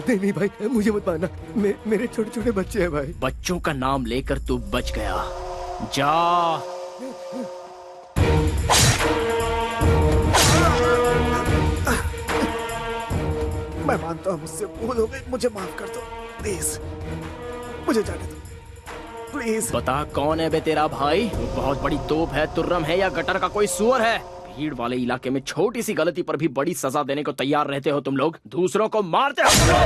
नहीं भाई, मुझे मत मारना। मेरे छोटे छोटे बच्चे हैं भाई। बच्चों का नाम लेकर तू बच गया। जा। मैं मानता हूँ मुझसे भूल हो गई, मुझे माफ कर दो प्लीज, मुझे जाने दो प्लीज। बता कौन है बे तेरा भाई? बहुत बड़ी तोप है, तुर्रम है या गटर का कोई सुअर है? भीड़ वाले इलाके में छोटी सी गलती पर भी बड़ी सजा देने को तैयार रहते हो तुम लोग, दूसरों को मारते हो तुम लोग।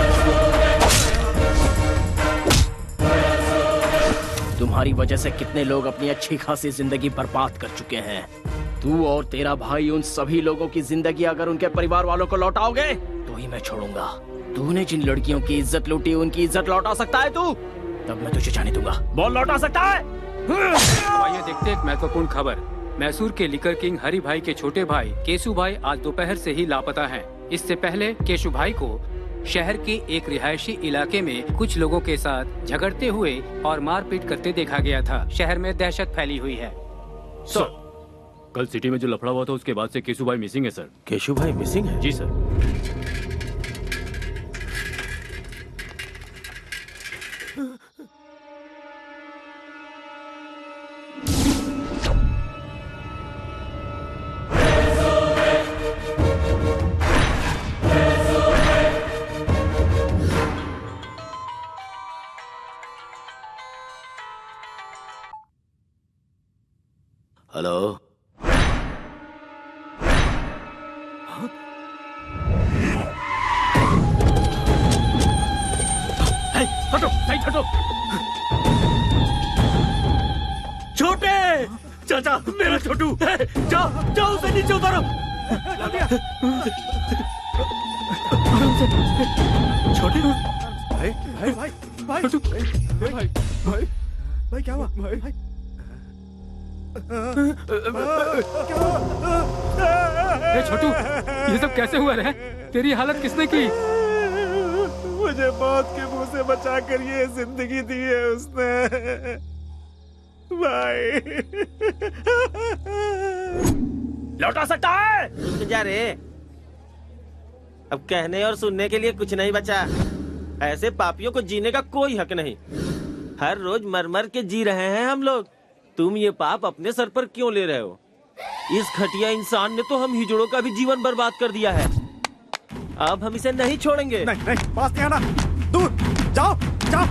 तुम्हारी वजह से कितने लोग अपनी अच्छी खासी जिंदगी बर्बाद कर चुके हैं। तू और तेरा भाई उन सभी लोगों की जिंदगी अगर उनके परिवार वालों को लौटाओगे तो ही मैं छोड़ूंगा। तूने जिन लड़कियों की इज्जत लूटी उनकी इज्जत लौटा सकता है तू? तब मैं तुझे जाने दूंगा। बोल, लौटा सकता है? आइए देखते हैं एक महत्वपूर्ण खबर। मैसूर के लिकर किंग हरि भाई के छोटे भाई केशु भाई आज दोपहर से ही लापता हैं। इससे पहले केशु भाई को शहर के एक रिहायशी इलाके में कुछ लोगों के साथ झगड़ते हुए और मारपीट करते देखा गया था। शहर में दहशत फैली हुई है। सर, कल सिटी में जो लफड़ा हुआ था उसके बाद से केशु भाई मिसिंग है सर। केशु भाई मिसिंग है? जी सर। हेलो, हटो, हटो। छोटे चाचा, मेरा छोटू, जाओ जाओ उसे नीचे उतारो। छोटे भाई भाई भाई भाई भाई भाई भाई क्या हुआ भाई भाई? छोटू, ये सब कैसे हुआ रे? तेरी हालत किसने की? मुझे मौत के मुंह से बचा कर ये जिंदगी दी है उसने भाई। लौटा सकता है? रुक जा रे, अब कहने और सुनने के लिए कुछ नहीं बचा। ऐसे पापियों को जीने का कोई हक नहीं। हर रोज मर मर के जी रहे हैं हम लोग। तुम ये पाप अपने सर पर क्यों ले रहे हो? इस घटिया इंसान ने तो हम हिजड़ों का भी जीवन बर्बाद कर दिया है। अब हम इसे नहीं छोड़ेंगे। नहीं नहीं, पास नहीं आना, दूर जाओ जाओ।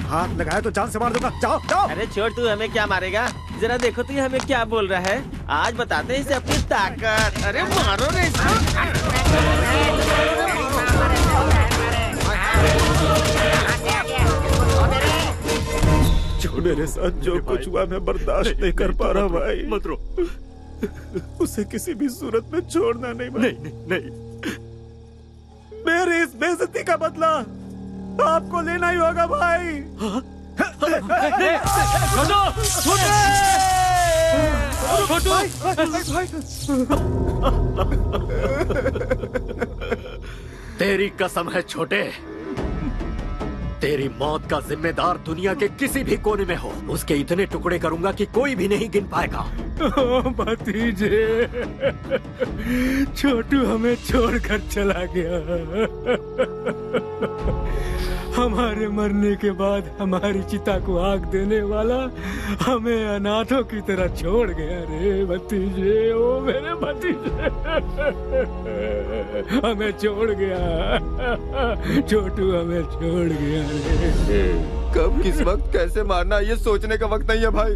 हाथ लगाया तो जान से मार दूंगा, जाओ जाओ। अरे छोड़, तू हमें क्या मारेगा? जरा देखो तो ये हमें क्या बोल रहा है। आज बताते हैं इसे अपनी ताकत। अरे मारो रे मेरे साथ जो कुछ हुआ मैं बर्दाश्त नहीं कर पा रहा भाई। मत रो। उसे किसी भी सूरत में छोड़ना नहीं भाई। नहीं नहीं, मेरी इस बेइज्जती का बदला आपको लेना ही होगा भाई। तेरी कसम है छोटे, तेरी मौत का जिम्मेदार दुनिया के किसी भी कोने में हो, उसके इतने टुकड़े करूंगा कि कोई भी नहीं गिन पाएगा। भतीजे, छोटू हमें छोड़कर चला गया। हमारे मरने के बाद हमारी चिता को आग देने वाला हमें अनाथों की तरह छोड़ गया रे भतीजे। ओ मेरे भतीजे, हमें छोड़ गया। छोटू हमें छोड़ गया रे। कब किस वक्त कैसे मारना ये सोचने का वक्त नहीं है भाई।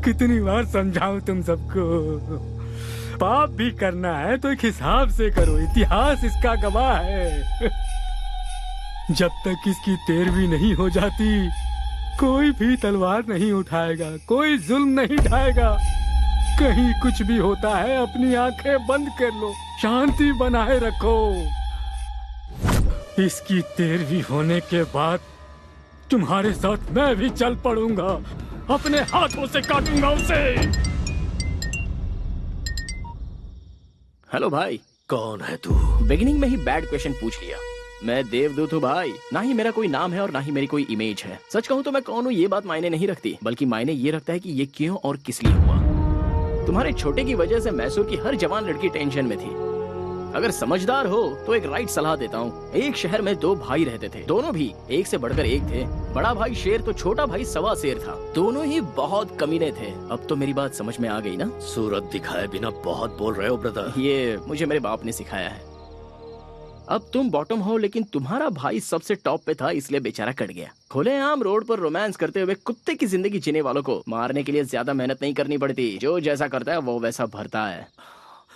कितनी बार समझाऊं तुम सबको? पाप भी करना है तो एक हिसाब से करो, इतिहास इसका गवाह है। जब तक इसकी तेरहवीं नहीं हो जाती कोई भी तलवार नहीं उठाएगा, कोई जुल्म नहीं ढाएगा। कहीं कुछ भी होता है अपनी आंखें बंद कर लो, शांति बनाए रखो। इसकी तेरहवीं होने के बाद तुम्हारे साथ मैं भी चल पड़ूंगा, अपने हाथों से काटूंगा उसे। हेलो भाई। कौन है तू? बिगिनिंग में ही बैड क्वेश्चन पूछ लिया। मैं देवदूत हूँ भाई। ना ही मेरा कोई नाम है और ना ही मेरी कोई इमेज है। सच कहूँ तो मैं कौन हूँ ये बात मायने नहीं रखती, बल्कि मायने ये रखता है कि ये क्यों और किस लिए हुआ। तुम्हारे छोटे की वजह से मैसूर की हर जवान लड़की टेंशन में थी। अगर समझदार हो तो एक राइट सलाह देता हूँ। एक शहर में 2 भाई रहते थे, दोनों भी एक से बढ़कर एक थे। बड़ा भाई शेर तो छोटा भाई सवा शेर था। दोनों ही बहुत कमीने थे। अब तो मेरी बात समझ में आ गई ना? सूरत दिखाए बिना बहुत बोल रहे हो ब्रदर। ये मुझे मेरे बाप ने सिखाया है। अब तुम बॉटम हो, लेकिन तुम्हारा भाई सबसे टॉप पे था, इसलिए बेचारा कट गया। खुलेआम रोड पर रोमांस करते हुए कुत्ते की जिंदगी जीने वालों को मारने के लिए ज्यादा मेहनत नहीं करनी पड़ती। जो जैसा करता है वो वैसा भरता है।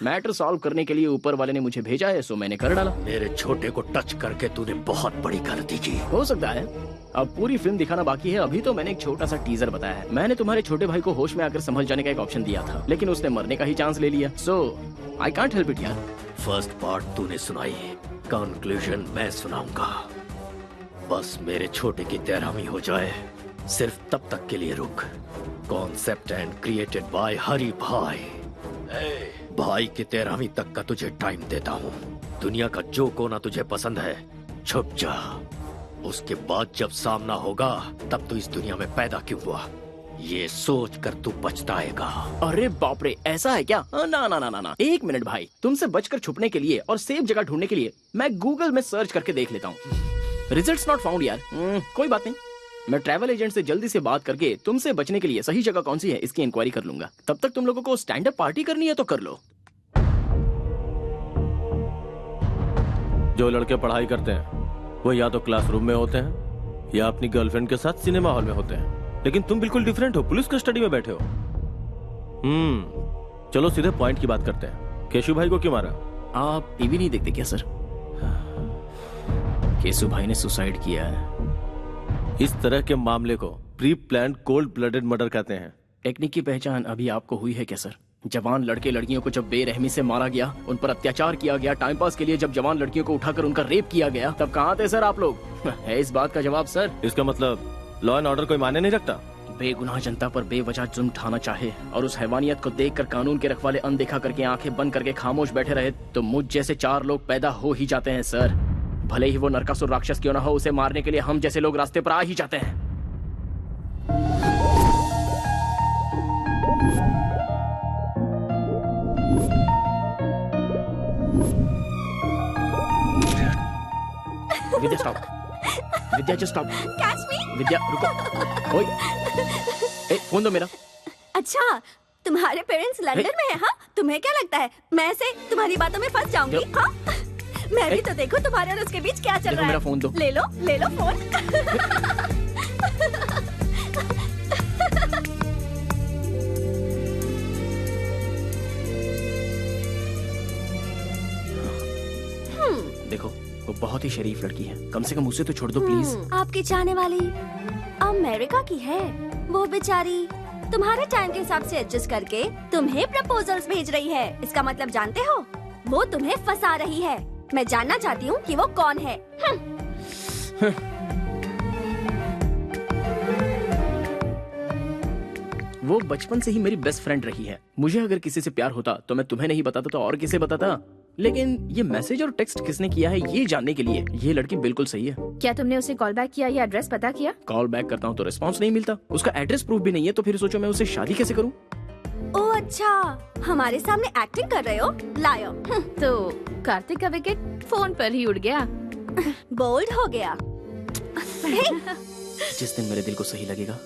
मैटर सॉल्व करने के लिए ऊपर वाले ने मुझे भेजा है, सो मैंने कर डाला। मेरे छोटे को टच करके तूने बहुत बड़ी गलती की। हो सकता है। अब पूरी फिल्म दिखाना बाकी है। अभी तो मैंने एक छोटा सा टीजर बताया है। मैंने तुम्हारे छोटे भाई को होश में आकर संभल जाने का एक ऑप्शन दिया था, लेकिन उसने मरने का ही चांस ले लिया। सो आई कांट हेल्प इट यार। फर्स्ट पार्ट तूने सुनाई, कंक्लूजन मैं सुनाऊंगा। बस मेरे छोटे की तैरामी हो जाए, सिर्फ तब तक के लिए रुक। कॉन्सेप्ट एंड क्रिएटेड बाय हरी भाई। भाई की तैरामी तक का तुझे टाइम देता हूँ। दुनिया का जो कोना तुझे पसंद है छुप जा। उसके बाद जब सामना होगा तब तू इस दुनिया में पैदा क्यों हुआ ये सोच कर तू पछताएगा। अरे बाप रे, ऐसा है क्या? ना ना ना ना ना, एक मिनट भाई। तुमसे बचकर छुपने के लिए और सेफ जगह ढूंढने के लिए मैं गूगल में सर्च करके देख लेता हूँ। रिजल्ट्स नॉट फाउंड यार। कोई बात नहीं, मैं ट्रैवल एजेंट से जल्दी से बात करके तुमसे बचने के लिए सही जगह कौन सी है इसकी इंक्वायरी कर लूंगा। तब तक तुम लोगों को स्टैंड अप पार्टी करनी है तो कर लो। जो लड़के पढ़ाई करते हैं वो या तो क्लासरूम में होते हैं या अपनी गर्लफ्रेंड के साथ सिनेमा हॉल में होते हैं, लेकिन तुम बिल्कुल डिफरेंट हो, पुलिस कस्टडी में बैठे हो। चलो सीधे पॉइंट की बात करते हैं। केशु भाई को क्यों मारा? आप टीवी नहीं देखते क्या सर? केशु भाई ने सुसाइड किया है। इस तरह के मामले को pre planned cold blooded murder कहते हैं। टेक्निक की पहचान अभी आपको हुई है क्या सर? जवान लड़के लड़कियों को जब बेरहमी से मारा गया, उन पर अत्याचार किया गया, टाइम पास के लिए जब जवान लड़कियों को उठाकर उनका रेप किया गया, तब कहाँ थे सर आप लोग? है इस बात का जवाब सर? इसका मतलब लॉ एंड ऑर्डर कोई माने नहीं रखता। बेगुनाह जनता पर बेवजह जुल्म उठाना चाहे और उस हैवानियत को देखकर कानून के रखवाले अनदेखा करके आंखें बंद करके खामोश बैठे रहे, तो मुझ जैसे 4 लोग पैदा हो ही जाते हैं सर। भले ही वो नरकासुर राक्षस क्यों ना हो, उसे मारने के लिए हम जैसे लोग रास्ते पर आ ही जाते हैं। Vidya stop. Vidya just stop. Catch me. Vidya रुको। ओए, फोन दो मेरा। अच्छा, तुम्हारे पेरेंट्स लंदन में हैं? हाँ, तुम्हें क्या लगता है मैं ऐसे तुम्हारी बातों में फंस जाऊंगी? हाँ, मैं भी तो देखो तुम्हारे और उसके बीच क्या चल रहा है। मेरा फोन दो। ले लो फोन। देखो, वो बहुत ही शरीफ लड़की है, कम से कम उसे तो छोड़ दो प्लीज। आपकी चाहने वाली अमेरिका की है। वो बेचारी तुम्हारे टाइम के हिसाब से एडजस्ट करके तुम्हें प्रपोजल्स भेज रही है। इसका मतलब जानते हो? वो तुम्हें फंसा रही है। मैं जानना चाहती हूँ कि वो कौन है। वो बचपन से ही मेरी बेस्ट फ्रेंड रही है। मुझे अगर किसी से प्यार होता तो मैं तुम्हें नहीं बताता तो और किसे बताता। लेकिन ये मैसेज और टेक्स्ट किसने किया है ये जानने के लिए ये लड़की बिल्कुल सही है। क्या तुमने उसे कॉल बैक किया या एड्रेस पता किया? कॉल बैक करता हूँ तो रिस्पांस नहीं मिलता, उसका एड्रेस प्रूफ भी नहीं है, तो फिर सोचो मैं उसे शादी कैसे करूँ? ओह अच्छा, हमारे सामने एक्टिंग कर रहे हो? लायो। तो कार्तिक का विकेट फोन पर ही उड़ गया। बोल्ड हो गया। जिस दिन मेरे दिल को सही लगेगा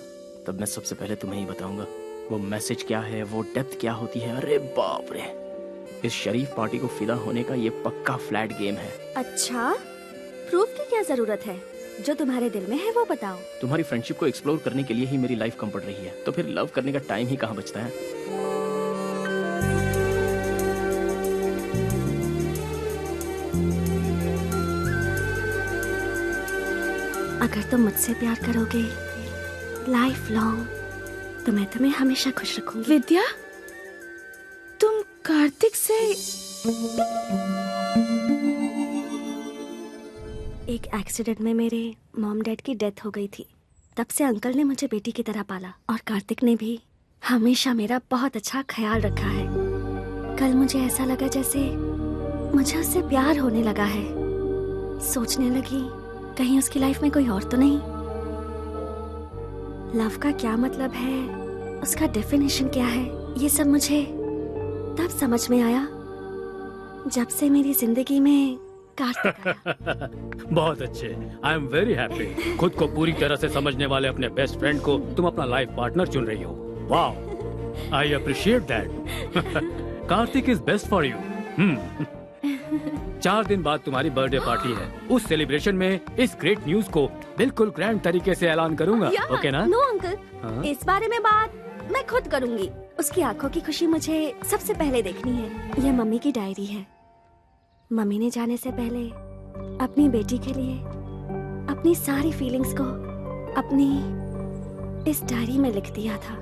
तब मैं सबसे पहले तुम्हें ही बताऊंगा वो मैसेज क्या है, वो डेप्थ क्या होती है। अरे बाप रे, इस शरीफ पार्टी को फिदा होने का ये पक्का फ्लैट गेम है। अच्छा, प्रूफ की क्या जरूरत है? जो तुम्हारे दिल में है वो बताओ। तुम्हारी फ्रेंडशिप को एक्सप्लोर करने के लिए ही मेरी लाइफ कम पड़ रही है, तो फिर लव करने का टाइम ही कहाँ बचता है। अगर तुम मुझसे प्यार करोगे लाइफ लॉन्ग, तो मैं तुम्हें हमेशा खुश रखूंगी। विद्या, तुम कार्तिक से एक एक्सीडेंट में मेरे मॉम डैड की डेथ हो गई थी। तब से अंकल ने मुझे बेटी की तरह पाला और कार्तिक ने भी हमेशा मेरा बहुत अच्छा ख्याल रखा है। कल मुझे ऐसा लगा जैसे मुझे उससे प्यार होने लगा है। सोचने लगी कहीं उसकी लाइफ में कोई और तो नहीं। लव का क्या मतलब है, उसका डेफिनेशन क्या है, ये सब मुझे तब समझ में आया जब से मेरी जिंदगी में कार्तिक आया। बहुत अच्छे। I am very happy. खुद को पूरी तरह से समझने वाले अपने बेस्ट फ्रेंड को तुम अपना लाइफ पार्टनर चुन रही हो। वाह, I appreciate that. Kartik is best for you. 4 दिन बाद तुम्हारी बर्थडे पार्टी है। उस सेलिब्रेशन में इस ग्रेट न्यूज को बिल्कुल ग्रैंड तरीके से ऐलान करूंगा। ओके ना? नो अंकल, इस बारे में बात मैं खुद करूंगी। उसकी आंखों की खुशी मुझे सबसे पहले देखनी है। यह मम्मी की डायरी है। मम्मी ने जाने से पहले अपनी बेटी के लिए अपनी सारी फीलिंग्स को अपनी इस डायरी में लिख दिया था।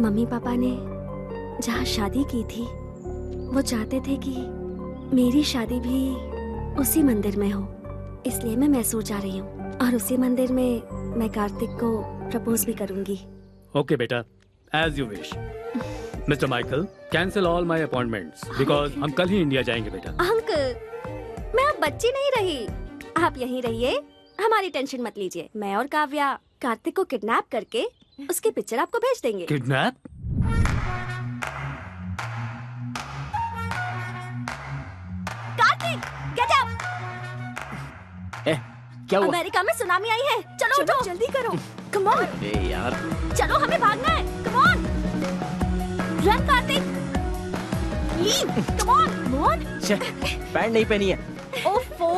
मम्मी पापा ने जहाँ शादी की थी वो चाहते थे कि मेरी शादी भी उसी मंदिर में हो, इसलिए मैं मैसूर जा रही हूँ और उसी मंदिर में मैं कार्तिक को प्रपोज भी करूंगी। ओके बेटा, as you wish. Mister Michael, cancel all my appointments because हम कल ही इंडिया जाएंगे बेटा। अंकल, मैं अब बच्ची नहीं रही। आप यहीं रहिए, हमारी टेंशन मत लीजिए। मैं और काव्या कार्तिक को किडनैप करके उसकी पिक्चर आपको भेज देंगे। किडनैप? Kartik, get up! क्या हुआ? अमेरिका में सुनामी आई है। चलो उठो, जल्दी करो। Come on. यार, चलो, हमें भागना है। Come on, run Kartik. Come on, man. Pant नहीं पहनी है। ओफो,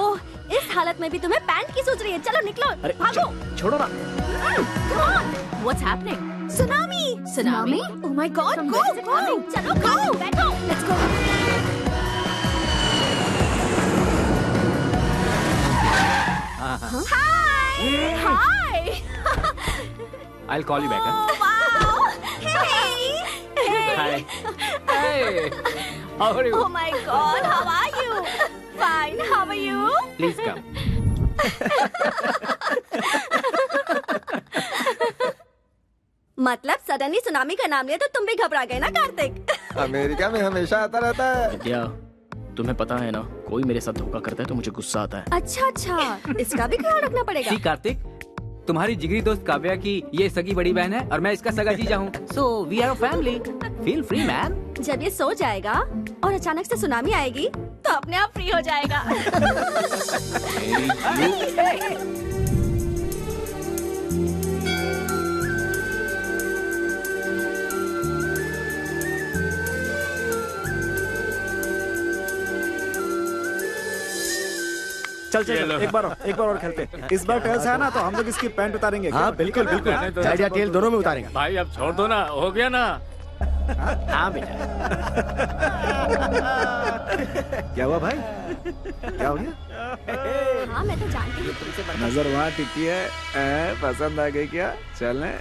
इस हालत में भी तुम्हें पैंट की सोच रही है। चलो निकलो, भागो। छोड़ो ना। Come on, what's happening? Tsunami. Tsunami? Oh my God, go, go. चलो, go. बैठो. Let's go. Hi. Hi. I'll call you back. Oh wow. Hey. Hi. Hey. How are you? Oh my God, how are you? Fine. How are you? Please come. मतलब suddenly tsunami का नाम लिया तो तुम भी घबरा गए ना कार्तिक? अमेरिका में हमेशा आता रहता है। क्या तुम्हें पता है ना, कोई मेरे साथ धोखा करता है तो मुझे गुस्सा आता है। अच्छा, इसका भी ख्याल रखना पड़ेगा। सी कार्तिक, तुम्हारी जिगरी दोस्त काव्या की ये सगी बड़ी बहन है और मैं इसका सगा जीजा हूँ। So we are a family. Feel free man. जब ये सो जाएगा और अचानक से सुनामी आएगी तो अपने आप फ्री हो जाएगा। चल एक बार और खेलते। इस बार टेल्स है ना तो हम लोग इसकी पैंट उतारेंगे। हाँ बिल्कुल बिल्कुल, हेड या टेल दोनों में उतारेंगे। भाई अब छोड़ दो ना, हो गया ना। हाँ बेटा। क्या हुआ भाई? क्या हो गया? हाँ मैं तो जानती हूँ। नजर वहाँ टिकी है। पसंद आ गई क्या? चलने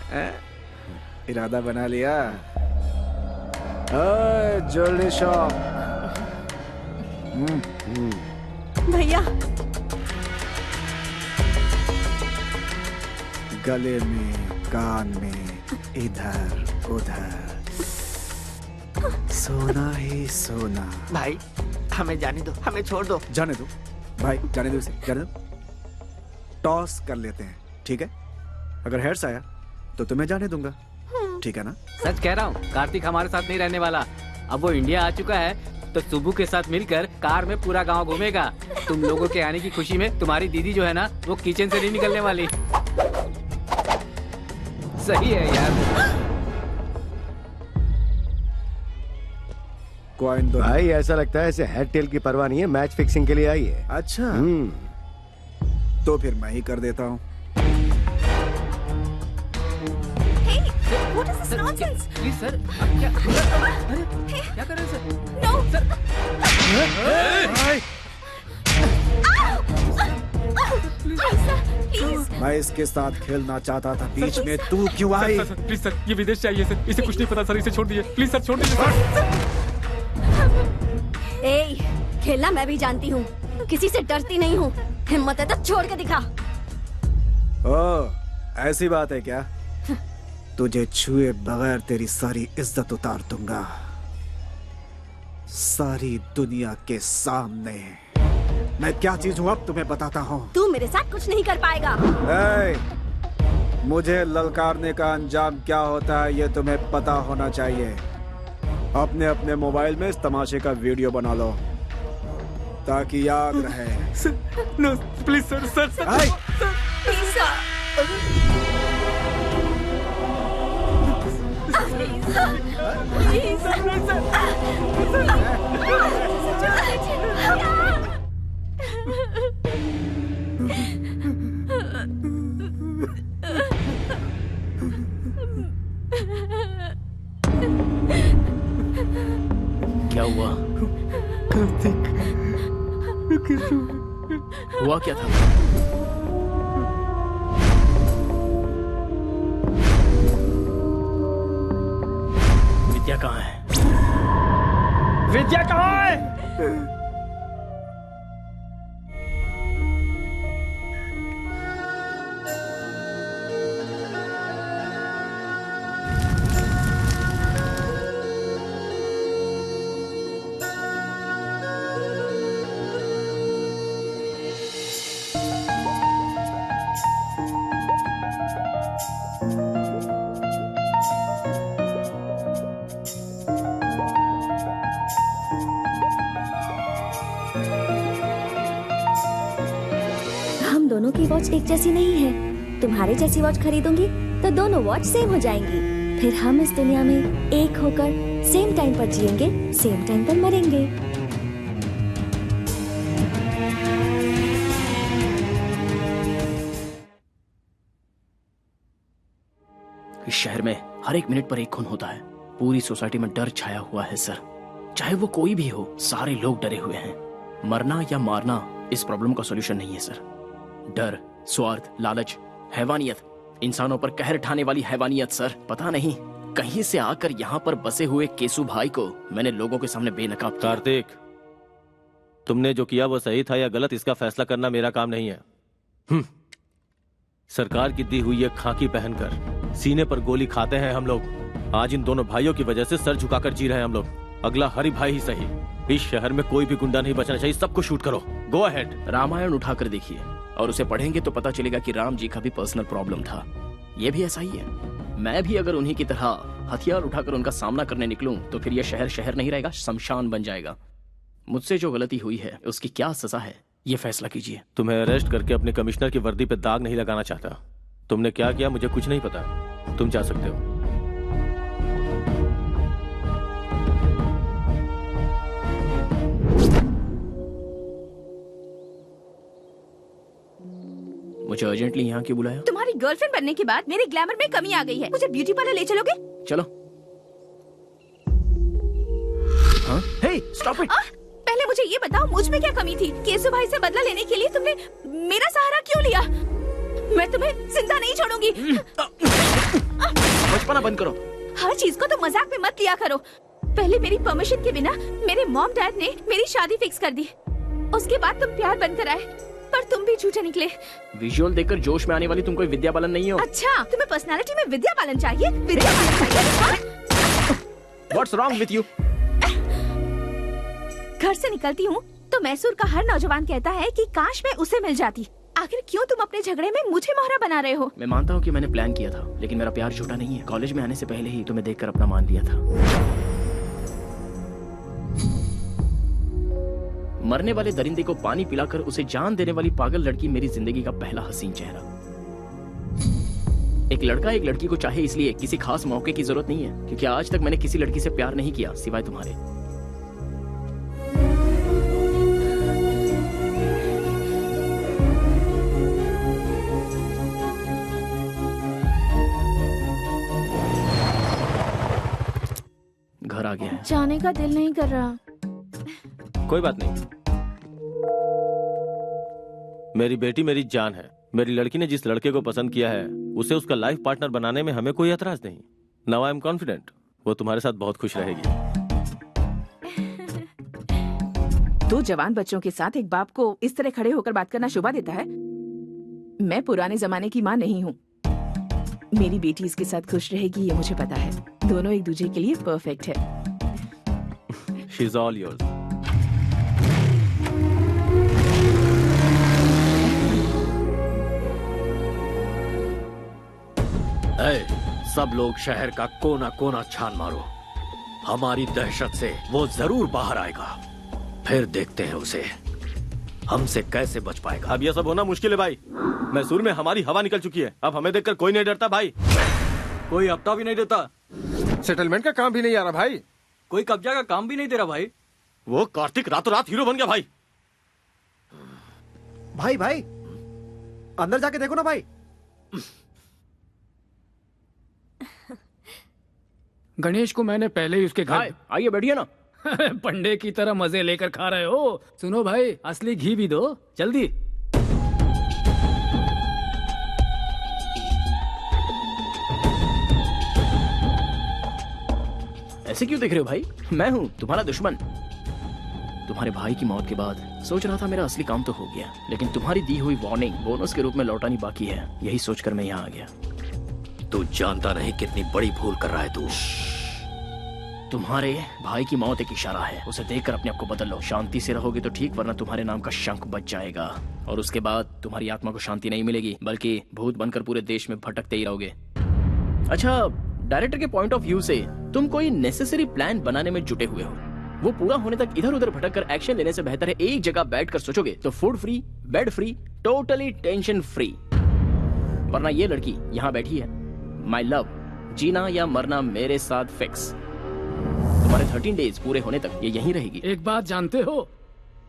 इरादा बना लिया। Jewellery shop. भैया गले में, कान में, इधर उधर सोना ही सोना। भाई हमें जाने दो, हमें छोड़ दो। जाने दो भाई, जाने दो इसे, जाने दो। टॉस कर लेते हैं, ठीक है? अगर हेड्स आया तो तुम्हें जाने दूंगा, ठीक है ना? सच कह रहा हूँ, कार्तिक हमारे साथ नहीं रहने वाला। अब वो इंडिया आ चुका है तो सुबू के साथ मिलकर कार में पूरा गांव घूमेगा। तुम लोगों के आने की खुशी में तुम्हारी दीदी जो है ना, वो किचन से नहीं निकलने वाली। सही है यार। कॉइन दो भाई, ऐसा लगता है इसे हेड टेल की परवाह नहीं है, मैच फिक्सिंग के लिए आई है। अच्छा, तो फिर मैं ही कर देता हूँ। What is this nonsense? Please sir, क्या कर रहे हैं सर? No. Sir, Please. मैं इसके साथ खेलना चाहता था, बीच में तू क्यों आई? प्लीज सर, ये विदेश चाहिए सर, इसे कुछ नहीं पता सर, इसे छोड़ दीजिए प्लीज सर, छोड़ दीजिए सर। ए, खेलना मैं भी जानती हूँ, किसी से डरती नहीं हूँ। हिम्मत है तो छोड़ के दिखा। ओ, ऐसी बात है क्या? तुझे छुए बगैर तेरी सारी इज्जत उतार दूंगा, सारी दुनिया के सामने। मैं क्या चीज हूँ अब तुम्हें बताता हूँ। तू मेरे साथ कुछ नहीं कर पाएगा। मुझे ललकारने का अंजाम क्या होता है ये तुम्हें पता होना चाहिए। अपने अपने मोबाइल में इस तमाशे का वीडियो बना लो ताकि याद रहे। No please sir sir sir please क्या हुआ? कार्तिक हुआ क्या था? विद्या कहाँ है? विद्या कहाँ है? दोनों की वॉच एक जैसी नहीं है। तुम्हारे जैसी वॉच खरीदूंगी तो दोनों वॉच सेम हो जाएंगी। फिर हम इस दुनिया में एक होकर सेम टाइम पर जिएंगे, सेम टाइम पर मरेंगे। इस शहर में हर एक मिनट पर एक खून होता है। पूरी सोसाइटी में डर छाया हुआ है सर। चाहे वो कोई भी हो, सारे लोग डरे हुए हैं। मरना या मारना इस प्रॉब्लम का सॉल्यूशन नहीं है सर। डर, स्वार्थ, लालच, हैवानियत, इंसानों पर कहर ढाने वाली हैवानियत सर। पता नहीं कहीं से आकर यहाँ पर बसे हुए केसु भाई को मैंने लोगों के सामने बेनकाब। कार्तिक, तुमने जो किया वो सही था या गलत, इसका फैसला करना मेरा काम नहीं है। सरकार की दी हुई ये खाकी पहनकर सीने पर गोली खाते हैं हम लोग। आज इन दोनों भाइयों की वजह से सर झुकाकर जी रहे हैं हम लोग। अगला हरि भाई ही सही। इस शहर में कोई भी गुंडा नहीं बचना चाहिए। सबको शूट करो। Go ahead. रामायण उठाकर देखिए और उसे पढ़ेंगे तो पता चलेगा कि राम जी का भी पर्सनल प्रॉब्लम था। ये भी ऐसा ही है। मैं भी अगर उन्हीं की तरह हथियार उठाकर उनका सामना करने निकलूं तो फिर यह शहर शहर नहीं रहेगा, शमशान बन जाएगा। मुझसे जो गलती हुई है उसकी क्या सजा है, ये फैसला कीजिए। तुम्हें अरेस्ट करके अपने कमिश्नर की वर्दी पे दाग नहीं लगाना चाहता। तुमने क्या किया मुझे कुछ नहीं पता। तुम जा सकते हो। मुझे अर्जेंटली यहाँ क्यों बुलाया? तुम्हारी गर्लफ्रेंड बनने के बाद मेरे ग्लैमर में कमी आ गई है। मुझे ब्यूटी पार्लर ले चलोगे? चलो। हाँ? हे, स्टॉप इट। पहले मुझे ये बताओ, मुझ में क्या कमी थी? केसु भाई से बदला लेने के लिए तुमने मेरा सहारा क्यों लिया? मैं तुम्हें जिंदा नहीं छोड़ूंगी। बचपना बंद करो। हर चीज को तो मजाक में मत लिया करो। पहले मेरी परमिशन के बिना मेरे मॉम डैड ने मेरी शादी फिक्स कर दी। उसके बाद तुम प्यार बनकर आए, पर तुम भी झूठे निकले। विजुअल देखकर जोश में आने वाली तुम कोई विद्या बालन नहीं हो। अच्छा, तुम्हें पर्सनालिटी में विद्या बालन चाहिए? विद्या बालन चाहिए? What's wrong with you? घर से निकलती हूँ तो मैसूर का हर नौजवान कहता है कि काश मैं उसे मिल जाती। आखिर क्यों तुम अपने झगड़े में मुझे मोहरा बना रहे हो? मैं मानता हूँ कि मैंने प्लान किया था, लेकिन मेरा प्यार झूठा नहीं है। कॉलेज में आने से पहले ही तुम्हें देखकर अपना मान लिया था। मरने वाले दरिंदे को पानी पिलाकर उसे जान देने वाली पागल लड़की मेरी जिंदगी का पहला हसीन चेहरा। एक लड़का एक लड़की को चाहे इसलिए किसी खास मौके की जरूरत नहीं है, क्योंकि आज तक मैंने किसी लड़की से प्यार नहीं किया सिवाय तुम्हारे। घर आ गया है। जाने का दिल नहीं कर रहा। कोई बात नहीं। मेरी बेटी मेरी जान है। मेरी लड़की ने जिस लड़के को पसंद किया है उसे उसका लाइफ पार्टनर बनाने में हमें कोई एतराज नहीं। नाउ आई एम कॉन्फिडेंट वो तुम्हारे साथ बहुत खुश रहेगी। दो जवान बच्चों के साथ एक बाप को इस तरह खड़े होकर बात करना शोभा देता है? मैं पुराने जमाने की माँ नहीं हूँ। मेरी बेटी इसके साथ खुश रहेगी ये मुझे पता है। दोनों एक दूसरे के लिए परफेक्ट है। She is all yours. सब लोग शहर का कोना कोना छान मारो। हमारी दहशत से वो जरूर बाहर आएगा। फिर देखते हैं उसे हमसे कैसे बच पाएगा? अब ये सब होना मुश्किल है भाई। मैसूर में हमारी हवा निकल चुकी है। अब हमें देखकर कोई नहीं डरता भाई। कोई हफ्ता भी नहीं देता। सेटलमेंट का काम भी नहीं आ रहा भाई। कोई कब्जा का काम भी नहीं दे रहा भाई। वो कार्तिक रातों रात हीरो बन गया भाई। भाई भाई अंदर जाके देखो ना भाई। गणेश को मैंने पहले ही उसके घर। आइए बैठिए ना। पंडे की तरह मजे लेकर खा रहे हो। सुनो भाई, असली घी भी दो जल्दी। ऐसे क्यों देख रहे हो भाई? मैं हूँ तुम्हारा दुश्मन। तुम्हारे भाई की मौत के बाद सोच रहा था मेरा असली काम तो हो गया, लेकिन तुम्हारी दी हुई वार्निंग बोनस के रूप में लौटानी बाकी है। यही सोचकर मैं यहाँ आ गया। तू जानता नहीं कितनी बड़ी भूल कर रहा है तू। तुम्हारे भाई की मौत एक इशारा है। उसे देखकर अपने आप को बदल लो। शांति से रहोगे तो ठीक, वरना तुम्हारे नाम का शंख बच जाएगा और उसके बाद तुम्हारी आत्मा को शांति नहीं मिलेगी, बल्कि भूत बनकर पूरे देश में भटकते ही रहोगे। अच्छा, डायरेक्टर के पॉइंट ऑफ व्यू से तुम कोई नेसेसरी प्लान बनाने में जुटे हुए हो। वो पूरा होने तक इधर उधर भटक कर एक्शन लेने से बेहतर है एक जगह बैठकर सोचोगे तो food free, bed free, totally tension free. वरना ये लड़की यहाँ बैठी है, माय लव, जीना या मरना मेरे साथ फिक्स। तुम्हारे 13 डेज पूरे होने तक ये यहीं रहेगी। एक बात जानते हो,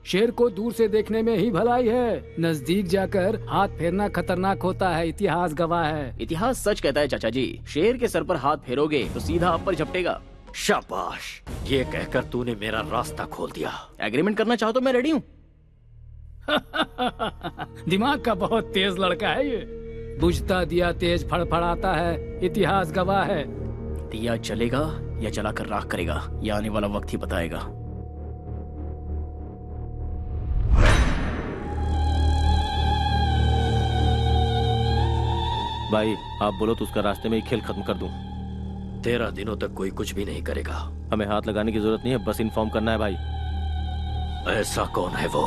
शेर को दूर से देखने में ही भलाई है, नजदीक जाकर हाथ फेरना खतरनाक होता है। इतिहास गवाह है। इतिहास सच कहता है चाचा जी। शेर के सर पर हाथ फेरोगे तो सीधा आप पर झपटेगा। शाबाश, ये कहकर तूने मेरा रास्ता खोल दिया। एग्रीमेंट करना चाहो तो मैं रेडी हूँ। दिमाग का बहुत तेज लड़का है ये। बुझता दिया तेज फड़फड़ाता है, इतिहास गवाह है। दिया जलेगा या जलाकर राख करेगा, ये आने वाला वक्त ही बताएगा। भाई आप बोलो तो उसका रास्ते में ही खेल खत्म कर दूं। 13 दिनों तक कोई कुछ भी नहीं करेगा। हमें हाथ लगाने की जरूरत नहीं है, बस इन्फॉर्म करना है भाई। ऐसा कौन है वो?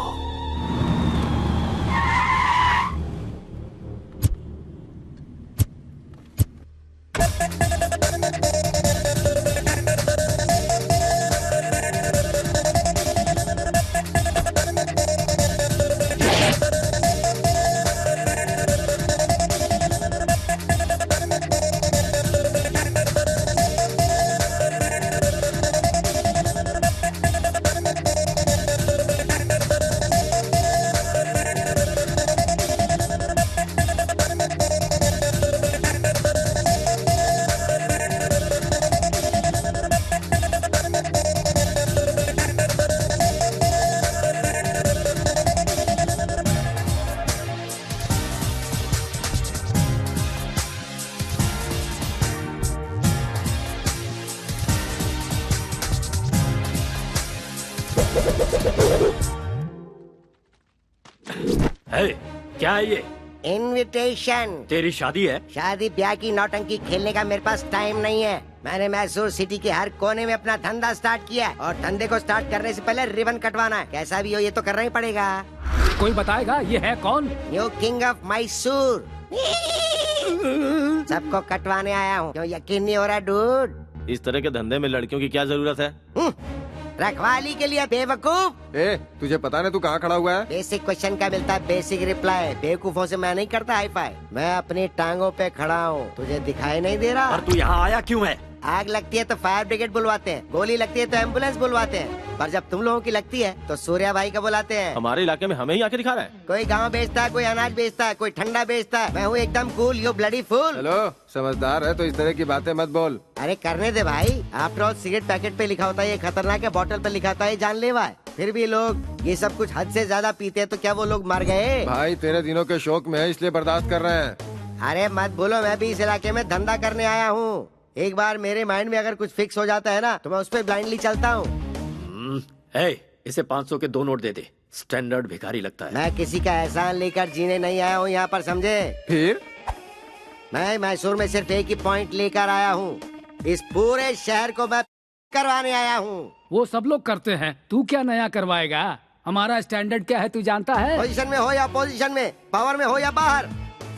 क्या है ये? इनविटेशन। तेरी शादी है? शादी ब्याह की नौटंकी खेलने का मेरे पास टाइम नहीं है। मैंने मैसूर सिटी के हर कोने में अपना धंधा स्टार्ट किया है और धंधे को स्टार्ट करने से पहले रिबन कटवाना है। कैसा भी हो ये तो करना ही पड़ेगा। कोई बताएगा ये है कौन? New king of Mysore. सबको कटवाने आया हूँ। क्यों यकीन नहीं हो रहा डूड? इस तरह के धंधे में लड़कियों की क्या जरूरत है? रखवाली के लिए बेवकूफ। तुझे पता नहीं तू कहाँ खड़ा हुआ है? बेसिक क्वेश्चन का मिलता है बेसिक रिप्लाई। बेवकूफों से मैं नहीं करता हाई फाई। मैं अपनी टांगों पे खड़ा हूँ, तुझे दिखाई नहीं दे रहा? और तू यहाँ आया क्यों है? आग लगती है तो फायर ब्रिगेड बुलवाते हैं, गोली लगती है तो एम्बुलेंस बुलवाते हैं, पर जब तुम लोगों की लगती है तो सूर्या भाई को बुलाते हैं। हमारे इलाके में हमें ही आके दिखा रहा है। कोई गाँव बेचता है, कोई अनाज बेचता है, कोई ठंडा बेचता है। मैं हूँ एकदम cool, you bloody fool. Hello, समझदार है तो इस तरह की बातें मत बोल। अरे करने दे भाई। आफ्टर ऑल सिगरेट पैकेट पे लिखा होता है ये खतरनाक है, बोतल पे लिखा होता है ये जानलेवा है। फिर भी लोग ये सब कुछ हद से ज्यादा पीते हैं, तो क्या वो लोग मर गए? भाई 13 दिनों के शौक में है इसलिए बर्दाश्त कर रहे हैं। अरे मत बोलो, मैं भी इस इलाके में धंधा करने आया हूँ। एक बार मेरे माइंड में अगर कुछ फिक्स हो जाता है ना तो मैं उस पर ब्लाइंडली चलता हूँ। इसे 500 के 2 नोट दे दे। स्टैंडर्ड भिखारी लगता है। मैं किसी का एहसान लेकर जीने नहीं आया हूँ यहाँ पर, समझे? फिर मैं मैसूर में सिर्फ एक ही पॉइंट लेकर आया हूँ। इस पूरे शहर को मैं करवाने आया हूँ। वो सब लोग करते हैं, तू क्या नया करवाएगा? हमारा स्टैंडर्ड क्या है तू जानता है? पोजीशन में हो या पोजीशन में, पावर में हो या बाहर,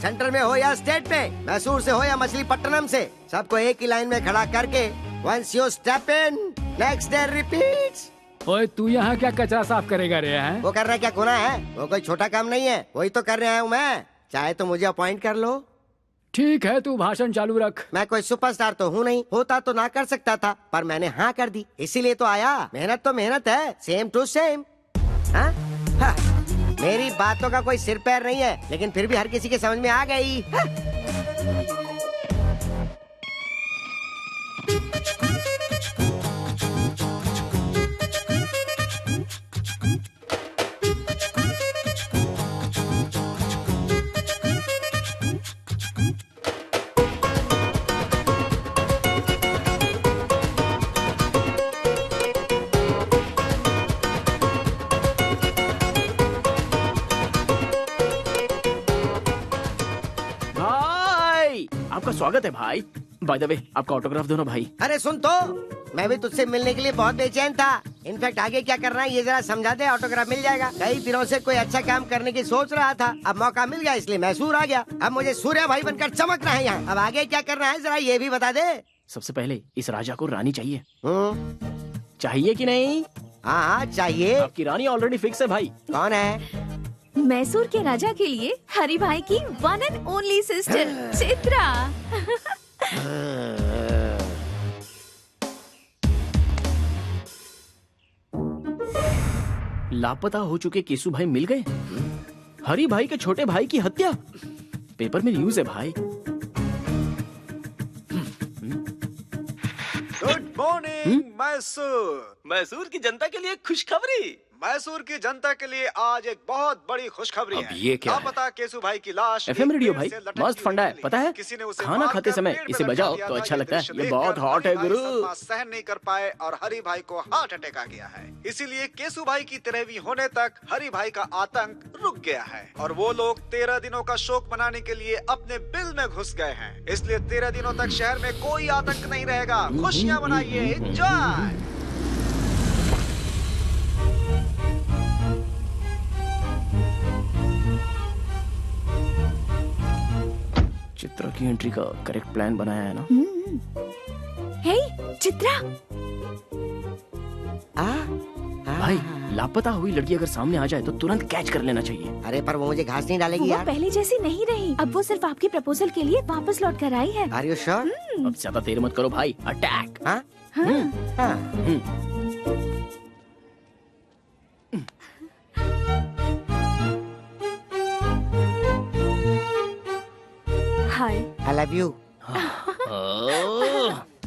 सेंटर में हो या स्टेट में, मैसूर से हो या मछलीपट्टनम से, सबको एक ही लाइन में खड़ा करके once you step in, next day repeats। ओए तू यहाँ क्या कचरा साफ करेगा रे हैं? वो करना क्या गुनाह है? वो कोई छोटा काम नहीं है, वही तो कर रहा हूँ मैं। चाहे तो मुझे अपॉइंट कर लो। ठीक है, तू भाषण चालू रख। मैं कोई सुपरस्टार तो हूँ नहीं, होता तो ना कर सकता था, पर मैंने हाँ कर दी, इसीलिए तो आया। मेहनत तो मेहनत है, सेम टू सेम। हाँ? हाँ। मेरी बातों का कोई सिर पैर नहीं है, लेकिन फिर भी हर किसी के समझ में आ गई। हाँ? आपका स्वागत है भाई। बाय द वे, आपका ऑटोग्राफ दो ना भाई। अरे सुन तो, मैं भी तुझसे मिलने के लिए बहुत बेचैन था। इनफैक्ट आगे क्या करना है ये जरा समझा दे, ऑटोग्राफ मिल जाएगा। कई दिनों से कोई अच्छा काम करने की सोच रहा था, अब मौका मिल गया इसलिए मैसूर आ गया। अब मुझे सूर्य भाई बनकर चमकना है यहाँ। अब आगे क्या करना है जरा ये भी बता दे। सबसे पहले इस राजा को रानी चाहिए। चाहिए कि नहीं? हाँ चाहिए। आपकी रानी ऑलरेडी फिक्स है भाई। कौन है? मैसूर के राजा के लिए हरि भाई की one and only sister Chitra. लापता हो चुके केसु भाई मिल गए। हरि भाई के छोटे भाई की हत्या, पेपर में न्यूज है भाई। Good morning Mysore. मैसूर की जनता के लिए खुशखबरी। मैसूर की जनता के लिए आज एक बहुत बड़ी खुशखबरी है। ये क्या है? लापता केसु भाई की लाश एफएम रेडियो भाई मस्त फंडा है, पता है? खाना खाते समय इसे बजाओ तो अच्छा लगता है। ये बहुत हॉट है गुरु। सहन नहीं कर पाए और हरि भाई को हार्ट अटैक आ गया है। इसीलिए केसु भाई की 13वीं होने तक हरि भाई का आतंक रुक गया है और वो लोग 13 दिनों का शोक मनाने के लिए अपने बिल में घुस गए हैं। इसलिए 13 दिनों तक शहर में कोई आतंक नहीं रहेगा। खुशियाँ मनाइए, एंजॉय। चित्रा की एंट्री का करेक्ट प्लान बनाया है ना? हे चित्रा। भाई लापता हुई लड़की अगर सामने आ जाए तो तुरंत कैच कर लेना चाहिए। अरे पर वो मुझे घास नहीं डालेगी यार। पहले जैसी नहीं रही, अब वो सिर्फ आपके प्रपोजल के लिए वापस लौट कर आई है। Are you sure? अब ज्यादा देर मत करो भाई, अटैक। हाँ? हाय। I love you।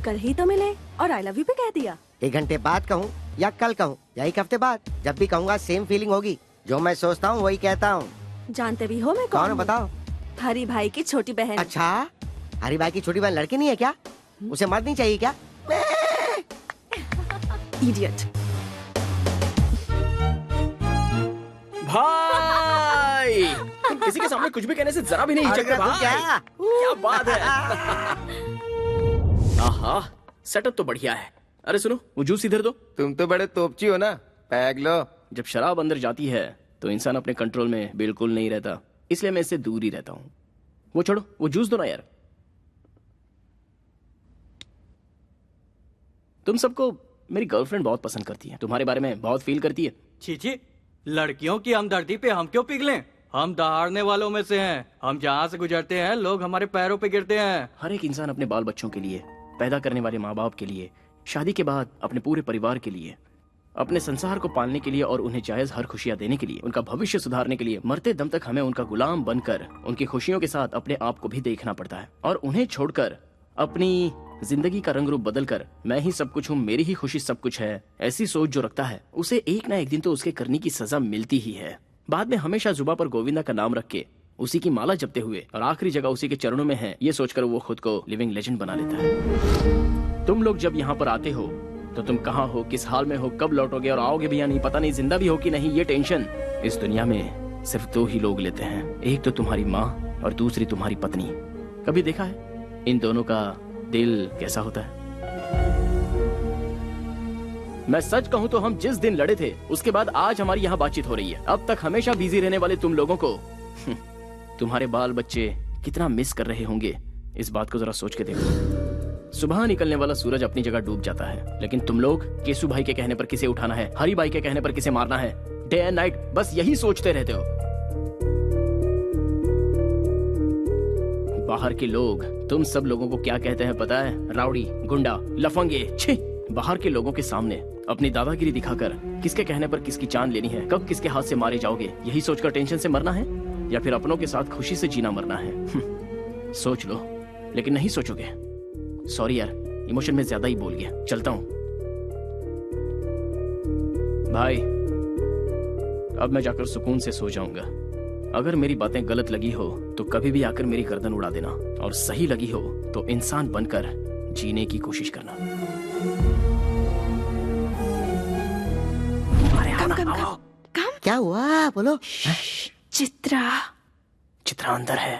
कल ही तो मिले और आई लव यू भी कह दिया। 1 घंटे बाद कहूँ या कल कहूँ या 1 हफ्ते बाद, जब भी कहूँगा सेम फीलिंग होगी। जो मैं सोचता हूँ वही कहता हूँ। जानते भी हो मैं कौन कौन है बताओ? हरि भाई की छोटी बहन। अच्छा, हरि भाई की छोटी बहन लड़की नहीं है क्या? उसे मर्द नहीं चाहिए क्या? इडियट। भाई तुम किसी के सामने कुछ भी कहने से जरा भी नहीं हिचकते भाई। क्या बात है। आहा, सेटअप तो बढ़िया है। अरे सुनो, वो जूस इधर दो। तुम तो बड़े तोपची हो ना, पैग लो। जब शराब अंदर जाती है तो इंसान अपने कंट्रोल में बिल्कुल नहीं रहता, इसलिए मैं इससे दूर ही रहता हूँ। वो छोड़ो, वो जूस दो ना यार। तुम सबको मेरी गर्लफ्रेंड बहुत पसंद करती है, तुम्हारे बारे में बहुत फील करती है। छी, लड़कियों की हमदर्दी पे हम क्यों पिघलें? हम दहाड़ने वालों में से हैं। हम जहाँ से गुजरते हैं लोग हमारे पैरों पे गिरते हैं। हर एक इंसान अपने बाल बच्चों के लिए, पैदा करने वाले माँ बाप के लिए, शादी के बाद अपने पूरे परिवार के लिए, अपने संसार को पालने के लिए और उन्हें जायज हर खुशियाँ देने के लिए, उनका भविष्य सुधारने के लिए मरते दम तक हमें उनका गुलाम बनकर उनकी खुशियों के साथ अपने आप को भी देखना पड़ता है। और उन्हें छोड़कर अपनी जिंदगी का रंग रूप बदलकर मैं ही सब कुछ हूँ, मेरी ही खुशी सब कुछ है, ऐसी सोच जो रखता है उसे एक ना एक दिन तो उसके करने की सजा मिलती ही है। बाद में हमेशा जुबा पर गोविंदा का नाम रख के उसी की माला जपते हुए और आखिरी जगह उसी के चरणों में है, ये सोचकर वो खुद को लिविंग लेजेंड बना लेता है। तुम लोग जब यहाँ पर आते हो तो तुम कहाँ हो, किस हाल में हो, कब लौटोगे और आओगे भी या नहीं पता नहीं, जिंदा भी हो कि नहीं, ये टेंशन इस दुनिया में सिर्फ 2 ही लोग लेते हैं। एक तो तुम्हारी माँ और दूसरी तुम्हारी पत्नी। कभी देखा है इन दोनों का दिल कैसा होता है? मैं सच कहूं तो हम जिस दिन लड़े थे उसके बाद आज हमारी यहाँ बातचीत हो रही है। अब तक हमेशा बिजी रहने वाले तुम लोगों को तुम्हारे बाल बच्चे कितना मिस कर रहे होंगे, इस बात को जरा सोच के देखो। सुबह निकलने वाला सूरज अपनी जगह डूब जाता है, लेकिन तुम लोग केसू भाई के कहने पर किसे उठाना है, हरी भाई के कहने पर किसे मारना है, डे एंड नाइट बस यही सोचते रहते हो। बाहर के लोग तुम सब लोगों को क्या कहते हैं पता है? राउडी, गुंडा, लफंगे। छी! बाहर के लोगों के सामने अपनी दादागिरी दिखाकर किसके कहने पर किसकी जान लेनी है, कब किसके हाथ से मारे जाओगे, यही सोचकर टेंशन से मरना है या फिर अपनों के साथ खुशी से जीना मरना है? सोच लो, लेकिन नहीं सोचोगे। सॉरी यार, इमोशन में ज्यादा ही बोल गया, चलता हूं। भाई अब मैं जाकर सुकून से सो जाऊंगा। अगर मेरी बातें गलत लगी हो तो कभी भी आकर मेरी गर्दन उड़ा देना, और सही लगी हो तो इंसान बनकर जीने की कोशिश करना। कम। क्या हुआ बोलो? चित्रा अंदर है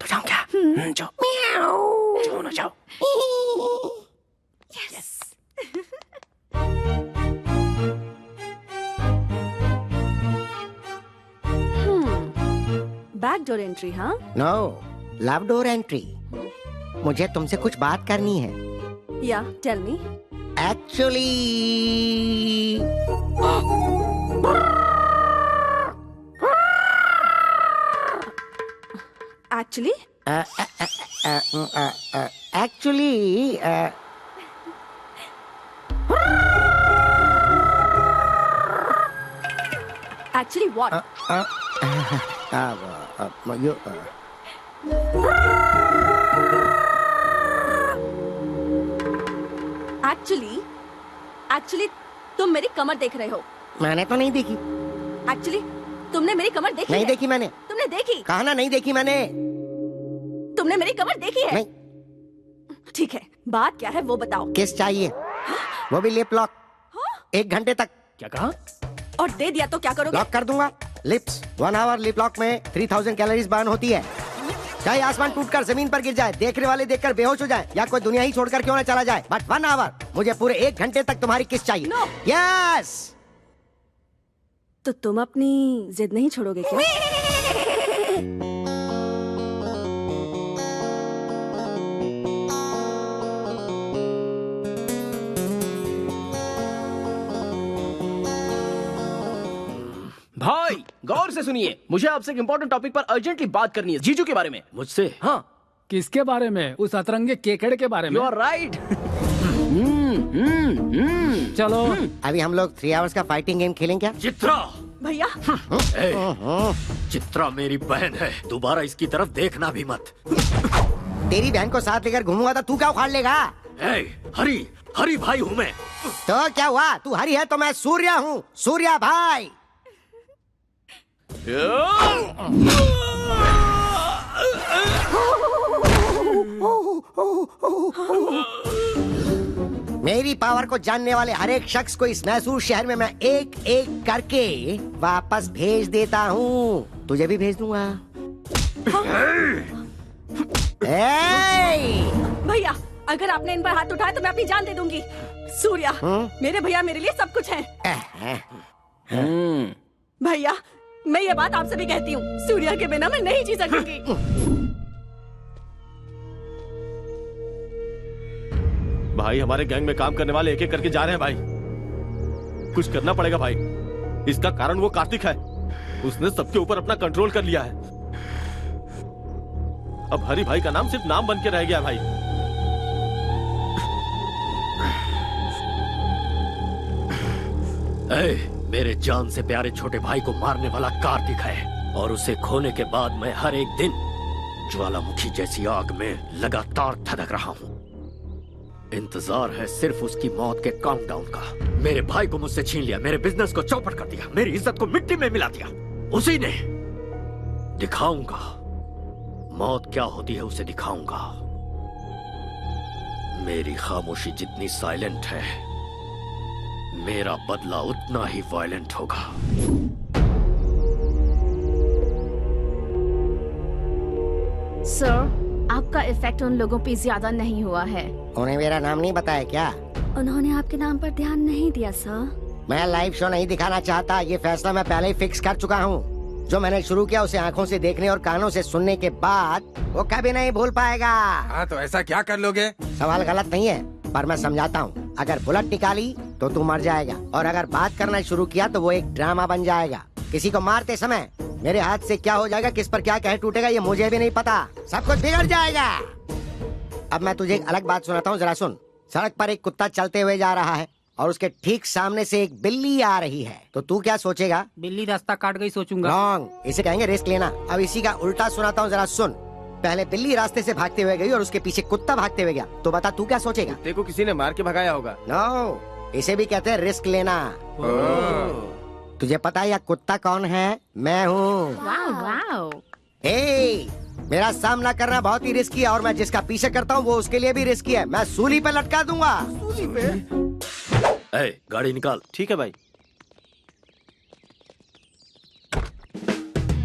तो जाओ क्या? जाओ जाओ ना जाओ। यस। Back door entry? हाँ, नो, लव डोर एंट्री। मुझे तुमसे कुछ बात करनी है। या tell me. Actually actually actually what? Actually तुम मेरी कमर देख रहे हो। मैंने तो नहीं देखी। एक्चुअली तुमने मेरी कमर देखी नहीं है? देखी मैंने। तुमने देखी? कहा ना नहीं देखी मैंने। तुमने मेरी कमर देखी है? नहीं। ठीक है, बात क्या है वो बताओ। किस चाहिए? वो भी लिप लॉक। 1 घंटे तक। क्या कहा? और दे दिया तो क्या करोगे? लॉक कर दूंगा। लिप्स 1 आवर लिप लॉक में 3000 कैलोरीज बर्न होती है। चाहे आसमान टूटकर जमीन पर गिर जाए, देखने वाले देखकर बेहोश हो जाए, या कोई दुनिया ही छोड़कर क्यों ना चला जाए, बट 1 आवर, मुझे पूरे 1 घंटे तक तुम्हारी किस चाहिए। यस। तो तुम अपनी जिद नहीं छोड़ोगे क्या? भाई गौर से सुनिए, मुझे आपसे एक इम्पोर्टेंट टॉपिक पर अर्जेंटली बात करनी है, जीजू के बारे में। मुझसे? हाँ। किसके बारे में? उस अतरंगे केकड़े के बारे में। You are right. चलो अभी हम लोग 3 आवर्स का फाइटिंग गेम खेलें क्या? चित्रा भैया। चित्रा मेरी बहन है, दोबारा इसकी तरफ देखना भी मत। तेरी बहन को साथ लेकर घूमूंगा तो तू क्या उखाड़ लेगा? हरी भाई हूँ मैं। तो क्या हुआ? तू हरी है तो मैं सूर्या हूँ, सूर्या भाई। मेरी पावर को जानने वाले हर एक शख्स को इस मैसूर शहर में मैं एक एक करके वापस भेज देता हूँ। तुझे भी भेज दूंगा। भैया, अगर आपने इन पर हाथ उठाया तो मैं अपनी जान दे दूंगी। सूर्या, मेरे भैया मेरे लिए सब कुछ है। भैया, मैं ये बात आपसे भी कहती हूँ, सूर्या के बिना मैं नहीं जी सकूंगी। भाई, हमारे गैंग में काम करने वाले एक एक करके जा रहे हैं भाई। कुछ करना पड़ेगा भाई। इसका कारण वो कार्तिक है, उसने सबके ऊपर अपना कंट्रोल कर लिया है। अब हरी भाई का नाम सिर्फ नाम बन के रह गया भाई। मेरे जान से प्यारे छोटे भाई को मारने वाला कार्तिक है, और उसे खोने के बाद मैं हर एक दिन ज्वालामुखी जैसी आग में लगातार धधक रहा हूँ। इंतजार है सिर्फ उसकी मौत के काउंटडाउन का। मेरे भाई को मुझसे छीन लिया, मेरे बिजनेस को चौपट कर दिया, मेरी इज्जत को मिट्टी में मिला दिया। उसी ने। दिखाऊंगा मौत क्या होती है, उसे दिखाऊंगा। मेरी खामोशी जितनी साइलेंट है, मेरा बदला उतना ही वायलेंट होगा। सर, आपका इफेक्ट उन लोगों पे ज्यादा नहीं हुआ है। उन्हें मेरा नाम नहीं बताया क्या? उन्होंने आपके नाम पर ध्यान नहीं दिया सर। मैं लाइव शो नहीं दिखाना चाहता, ये फैसला मैं पहले ही फिक्स कर चुका हूँ। जो मैंने शुरू किया उसे आंखों से देखने और कानों से सुनने के बाद वो कभी नहीं भूल पाएगा। हाँ तो ऐसा क्या कर लोगे? सवाल गलत नहीं है, पर मैं समझाता हूँ। अगर बुलेट निकाली तो तू मर जाएगा, और अगर बात करना शुरू किया तो वो एक ड्रामा बन जाएगा। किसी को मारते समय मेरे हाथ से क्या हो जाएगा, किस पर क्या कह टूटेगा, ये मुझे भी नहीं पता। सब कुछ बिगड़ जाएगा। अब मैं तुझे एक अलग बात सुनाता हूँ, जरा सुन। सड़क पर एक कुत्ता चलते हुए जा रहा है और उसके ठीक सामने से एक बिल्ली आ रही है, तो तू क्या सोचेगा? बिल्ली रास्ता काट गई सोचूंगा। रॉन्ग, इसे कहेंगे रिस्क लेना। अब इसी का उल्टा सुनाता हूँ, जरा सुन। पहले बिल्ली रास्ते से भागते हुए गई और उसके पीछे कुत्ता भागते हुए गया, तो बता तू क्या सोचेगा? कुत्ते को किसी ने मार के भगाया होगा। नो, इसे भी कहते हैं रिस्क लेना। तुझे पता है यह कुत्ता कौन है? मैं हूँ। मेरा सामना करना बहुत ही रिस्की है, और मैं जिसका पीछे करता हूँ वो उसके लिए भी रिस्की है। मैं सूली पे लटका दूंगा। सूली पे? गाड़ी निकाल। ठीक है भाई।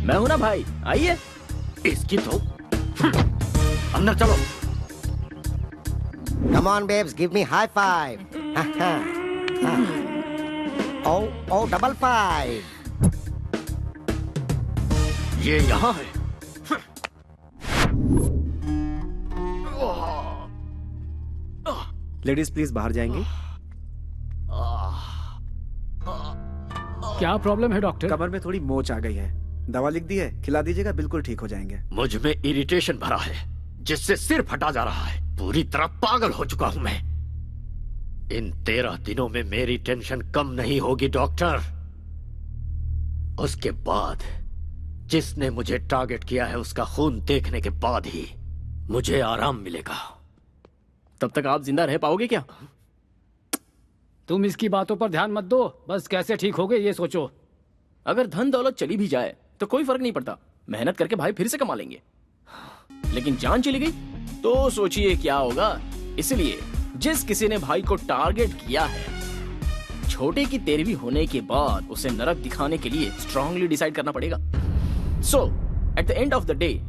मैं हूं ना भाई, आइए। इसकी तो अंदर चलो। Come on babes, give me high five. Oh, double five. ये यहाँ है। लेडीज प्लीज बाहर जाएंगे। क्या प्रॉब्लम है डॉक्टर? कमर में थोड़ी मोच आ गई है, दवा लिख दी है, खिला दीजिएगा, बिल्कुल ठीक हो जाएंगे। मुझ में इरिटेशन भरा है जिससे सिर फटा जा रहा है। पूरी तरह पागल हो चुका हूं मैं। इन 13 दिनों में मेरी टेंशन कम नहीं होगी डॉक्टर। उसके बाद जिसने मुझे टारगेट किया है उसका खून देखने के बाद ही मुझे आराम मिलेगा। तब तक आप जिंदा रह पाओगे क्या? तुम इसकी बातों पर ध्यान मत दो, बस कैसे ठीक होगे ये सोचो। अगर धन दौलत चली भी जाए तो कोई फर्क नहीं पड़ता, मेहनत करके भाई फिर से कमा लेंगे। लेकिन जान चली गई तो सोचिए क्या होगा। इसलिए जिस किसी ने भाई को टारगेट किया है, छोटे की 13वीं होने के बाद उसे नरक दिखाने के लिए स्ट्रांगली डिसाइड करना पड़ेगा। So at the end of the day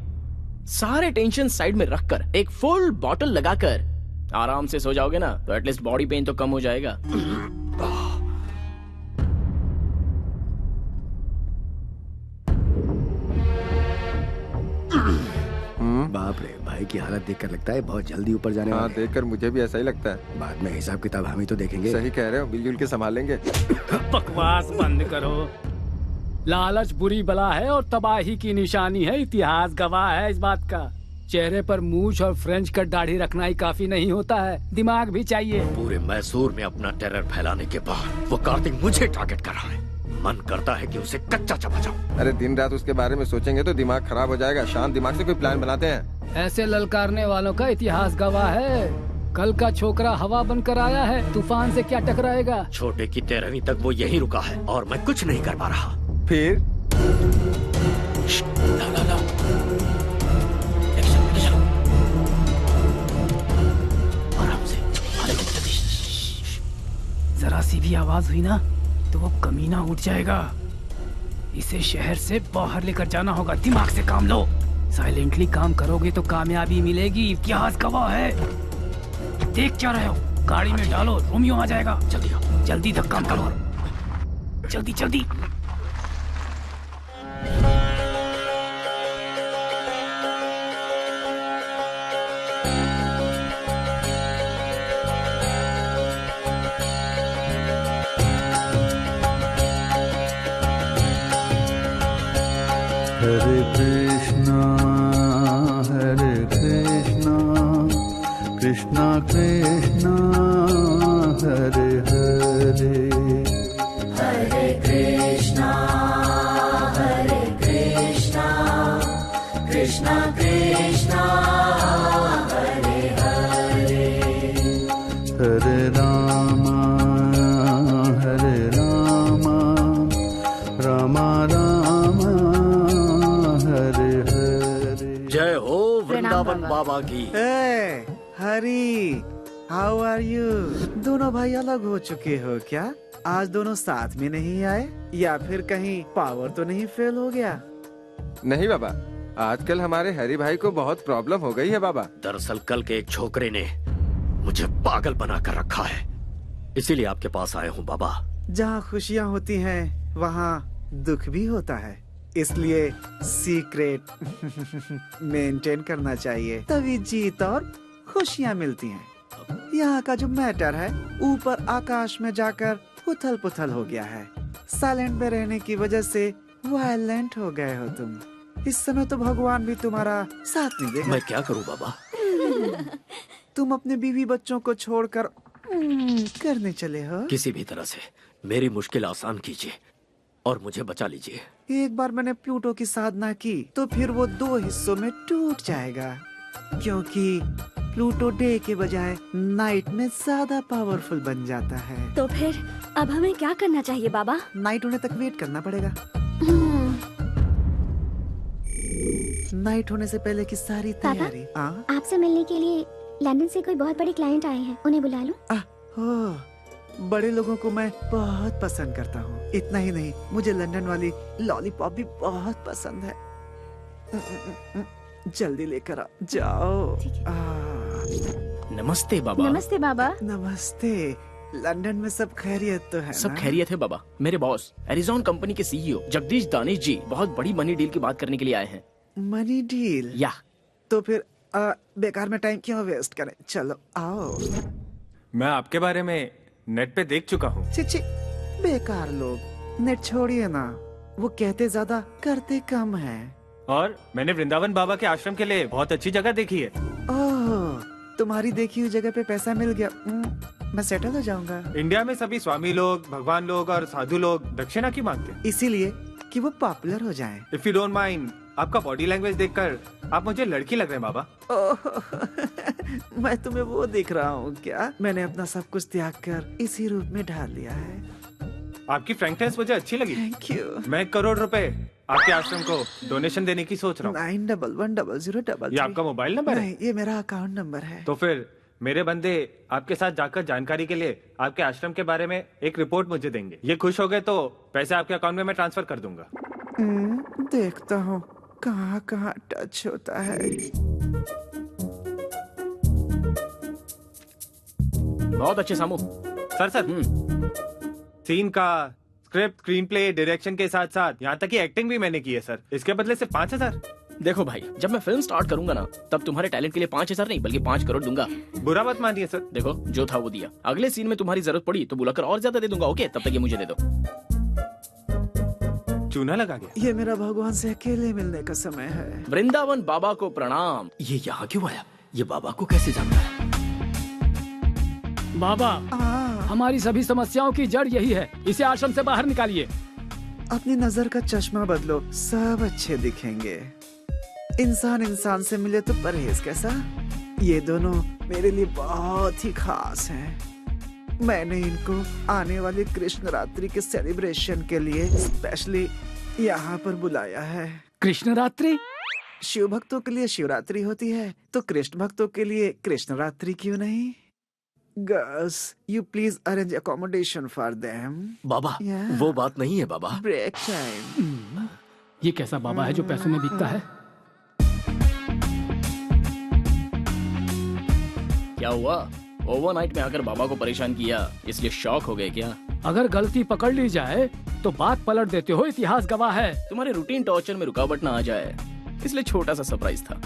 सारे टेंशन साइड में रखकर एक फुल बॉटल लगाकर आराम से सो जाओगे ना, तो एटलीस्ट बॉडी पेन तो कम हो जाएगा। बाप रे, भाई की हालत देखकर लगता है बहुत जल्दी ऊपर जाने वाले हैं। देखकर मुझे भी ऐसा ही लगता है। बाद में हिसाब किताब हम ही तो देखेंगे। सही कह रहे हो, मिलजुल के संभाल लेंगे। बकवास बंद करो। लालच बुरी बला है और तबाही की निशानी है। इतिहास गवाह है इस बात का। चेहरे पर मूछ और फ्रेंच कट दाढ़ी रखना ही काफी नहीं होता है, दिमाग भी चाहिए। पूरे मैसूर में अपना टेरर फैलाने के बाद वो कार्तिक मुझे टारगेट कर रहा है। मन करता है कि उसे कच्चा चबा जाऊं। अरे दिन रात उसके बारे में सोचेंगे तो दिमाग खराब हो जाएगा। शांत दिमाग से कोई प्लान बनाते हैं। ऐसे ललकारने वालों का इतिहास गवाह है। कल का छोकरा हवा बनकर आया है, तूफान से क्या टकराएगा। छोटे की 13वीं तक वो यहीं रुका है और मैं कुछ नहीं कर पा रहा। फिर आराम से। जरा सी भी आवाज हुई ना तो वो कमीना उठ जाएगा। इसे शहर से बाहर लेकर जाना होगा। दिमाग से काम लो। साइलेंटली काम करोगे तो कामयाबी मिलेगी। इतिहास गवाह है। देख क्या रहे हो? गाड़ी में डालो, रोमियो आ जाएगा। जल्दी जल्दी धक्का करो, जल्दी जल्दी। हरे कृष्णा कृष्णा कृष्णा हरे हरे, हरे कृष्णा कृष्णा कृष्णा हरे हरे, हरे रामा रामा रामा हरे हरे। जय हो वृंदावन बाबा की। हरी, हाउ आर यू? दोनों भाई अलग हो चुके हो क्या? आज दोनों साथ में नहीं आए, या फिर कहीं पावर तो नहीं फेल हो गया? नहीं बाबा, आजकल हमारे हरी भाई को बहुत प्रॉब्लम हो गई है बाबा। दरअसल कल के एक छोकरे ने मुझे पागल बना कर रखा है, इसीलिए आपके पास आया हूँ बाबा। जहाँ खुशियाँ होती हैं वहाँ दुख भी होता है, इसलिए सीक्रेट मेंटेन करना चाहिए, तभी जीत और खुशियाँ मिलती हैं। यहाँ का जो मैटर है ऊपर आकाश में जाकर उथल पुथल हो गया है। साइलेंट में रहने की वजह से वायलेंट हो गए हो तुम। इस समय तो भगवान भी तुम्हारा साथ नहीं देगा। मैं क्या करूं बाबा? तुम अपने बीवी बच्चों को छोड़कर करने चले हो। किसी भी तरह से मेरी मुश्किल आसान कीजिए और मुझे बचा लीजिए। एक बार मैंने प्लूटो की साधना की तो फिर वो 2 हिस्सों में टूट जाएगा, क्योंकि प्लूटो डे के बजाय नाइट में ज्यादा पावरफुल बन जाता है। तो फिर अब हमें क्या करना चाहिए बाबा? नाइट होने तक वेट करना पड़ेगा। नाइट होने से पहले की सारी तैयारी। आपसे मिलने के लिए लंदन से कोई बहुत बड़े क्लाइंट आए हैं, उन्हें बुला लूं? बड़े लोगों को मैं बहुत पसंद करता हूँ। इतना ही नहीं, मुझे लंदन वाली लॉलीपॉप भी बहुत पसंद है। जल्दी लेकर आ जाओ। नमस्ते बाबा। नमस्ते बाबा। नमस्ते। लंदन में सब खैरियत तो है सब ना? खैरियत है बाबा। मेरे बॉस एरिजॉन कंपनी के सीईओ जगदीश दानिश जी बहुत बड़ी मनी डील की बात करने के लिए आए हैं। Money deal? या तो फिर बेकार में टाइम क्यों वेस्ट करें, चलो आओ। मैं आपके बारे में नेट पे देख चुका हूँ। छी बेकार लोग, नेट छोड़िए ना, वो कहते ज्यादा करते कम है। और मैंने वृंदावन बाबा के आश्रम के लिए बहुत अच्छी जगह देखी है। ओह, तुम्हारी देखी हुई जगह पे पैसा मिल गया, मैं सेटल हो जाऊंगा। इंडिया में सभी स्वामी लोग, भगवान लोग और साधु लोग दक्षिणा की मांगते हैं, इसीलिए कि वो पॉपुलर हो जाएं। इफ यू डोंट माइंड, आपका बॉडी लैंग्वेज देखकर आप मुझे लड़की लग रहे हैं बाबा। मैं तुम्हें वो दिख रहा हूँ क्या? मैंने अपना सब कुछ त्याग कर इसी रूप में ढाल लिया है। आपकी फ्रैंकनेस मुझे अच्छी लगी। Thank you. मैं 1 करोड़ रुपए आपके आश्रम को डोनेशन देने की सोच रहा हूँ। 911003। ये आपका मोबाइल नंबर है? नहीं, ये मेरा अकाउंट नंबर है। तो फिर मेरे बंदे आपके साथ जाकर जानकारी के लिए आपके आश्रम के बारे में एक रिपोर्ट मुझे देंगे। ये खुश हो गए तो पैसे आपके अकाउंट में मैं ट्रांसफर कर दूंगा। देखता हूँ कहाँ कहाँ टच होता है। बहुत अच्छे सामू। सर सीन का स्क्रिप्ट, स्क्रीन प्ले, डायरेक्शन के साथ साथ यहाँ तक की एक्टिंग भी मैंने की है सर। इसके बदले सिर्फ 5,000। देखो भाई, जब मैं फिल्म स्टार्ट करूंगा ना तब तुम्हारे टैलेंट के लिए 5,000 नहीं बल्कि 5 करोड़ दूंगा। बुरा मत मानिए सर। देखो जो था वो दिया। अगले सीन में तुम्हारी जरूरत पड़ी तो बुलाकर और ज्यादा दे दूंगा। ओके, तब तक ये मुझे दे दो। चूना लगा गया। ये मेरा भगवान से अकेले मिलने का समय है। वृंदावन बाबा को प्रणाम। ये यहाँ क्यों आया? ये बाबा को कैसे जानता है? बाबा, हमारी सभी समस्याओं की जड़ यही है, इसे आश्रम से बाहर निकालिए। अपनी नजर का चश्मा बदलो, सब अच्छे दिखेंगे। इंसान इंसान से मिले तो परहेज कैसा? ये दोनों मेरे लिए बहुत ही खास हैं। मैंने इनको आने वाली कृष्ण रात्रि के सेलिब्रेशन के लिए स्पेशली यहाँ पर बुलाया है। कृष्ण रात्रि? शिव भक्तों के लिए शिवरात्रि होती है, तो कृष्ण भक्तों के लिए कृष्ण रात्रि क्यों नहीं? Girls, you please arrange accommodation for them. बाबा, वो बात नहीं है बाबा। Break time. ये कैसा बाबा है जो पैसों में बिकता है? क्या हुआ? ओवरनाइट में आकर बाबा को परेशान किया, इसलिए शॉक हो गए क्या? अगर गलती पकड़ ली जाए तो बात पलट देते हो, इतिहास गवाह है। तुम्हारे रूटीन टॉर्चर में रुकावट ना आ जाए, इसलिए छोटा सा सरप्राइज था।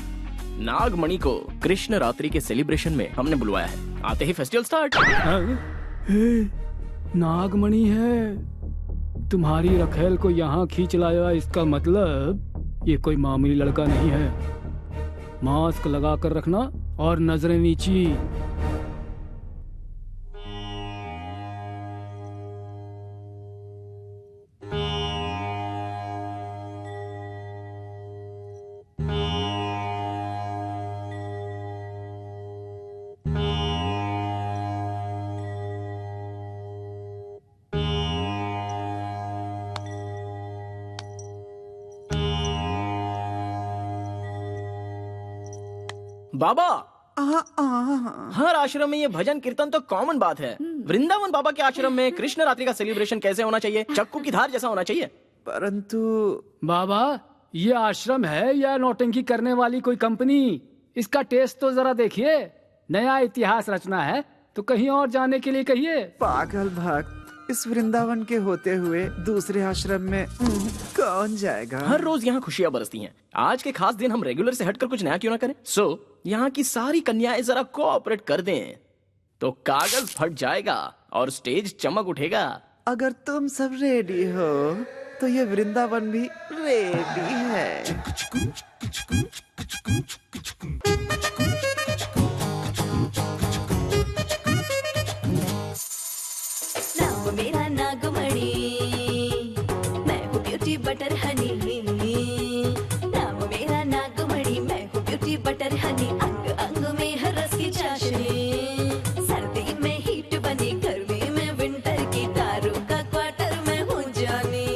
नागमणि को कृष्ण रात्रि के सेलिब्रेशन में हमने बुलवाया है। आते ही फेस्टिवल स्टार्ट। नागमणि है, तुम्हारी रखेल को यहाँ खींच लाया, इसका मतलब ये कोई मामूली लड़का नहीं है। मास्क लगा कर रखना और नजरें नीची। बाबा, हर आश्रम में ये भजन कीर्तन तो कॉमन बात है। वृंदावन बाबा के आश्रम में कृष्ण रात्रि का सेलिब्रेशन कैसे होना चाहिए? चक्कू की धार जैसा होना चाहिए। परंतु बाबा, ये आश्रम है या नौटंकी करने वाली कोई कंपनी? इसका टेस्ट तो जरा देखिए। नया इतिहास रचना है तो कहीं और जाने के लिए कहिए। पागल भक्त, इस वृंदावन के होते हुए दूसरे आश्रम में कौन जाएगा? हर रोज यहाँ खुशियाँ बरसती हैं। आज के खास दिन हम रेगुलर से हटकर कुछ नया क्यों ना करें? यहाँ की सारी कन्याएं जरा कोऑपरेट कर दें तो कागज फट जाएगा और स्टेज चमक उठेगा। अगर तुम सब रेडी हो तो ये वृंदावन भी रेडी है। नाम मेरा नागमणि, मैं हूँ ब्यूटी बटर हनी। नाम मेरा नागमणि, मैं हूँ ब्यूटी बटर हनी। अंग अंग में है रस की चाशनी, सर्दी में हीट बनी, गर्मी में विंटर की, दारू का क्वार्टर में हूँ जानी।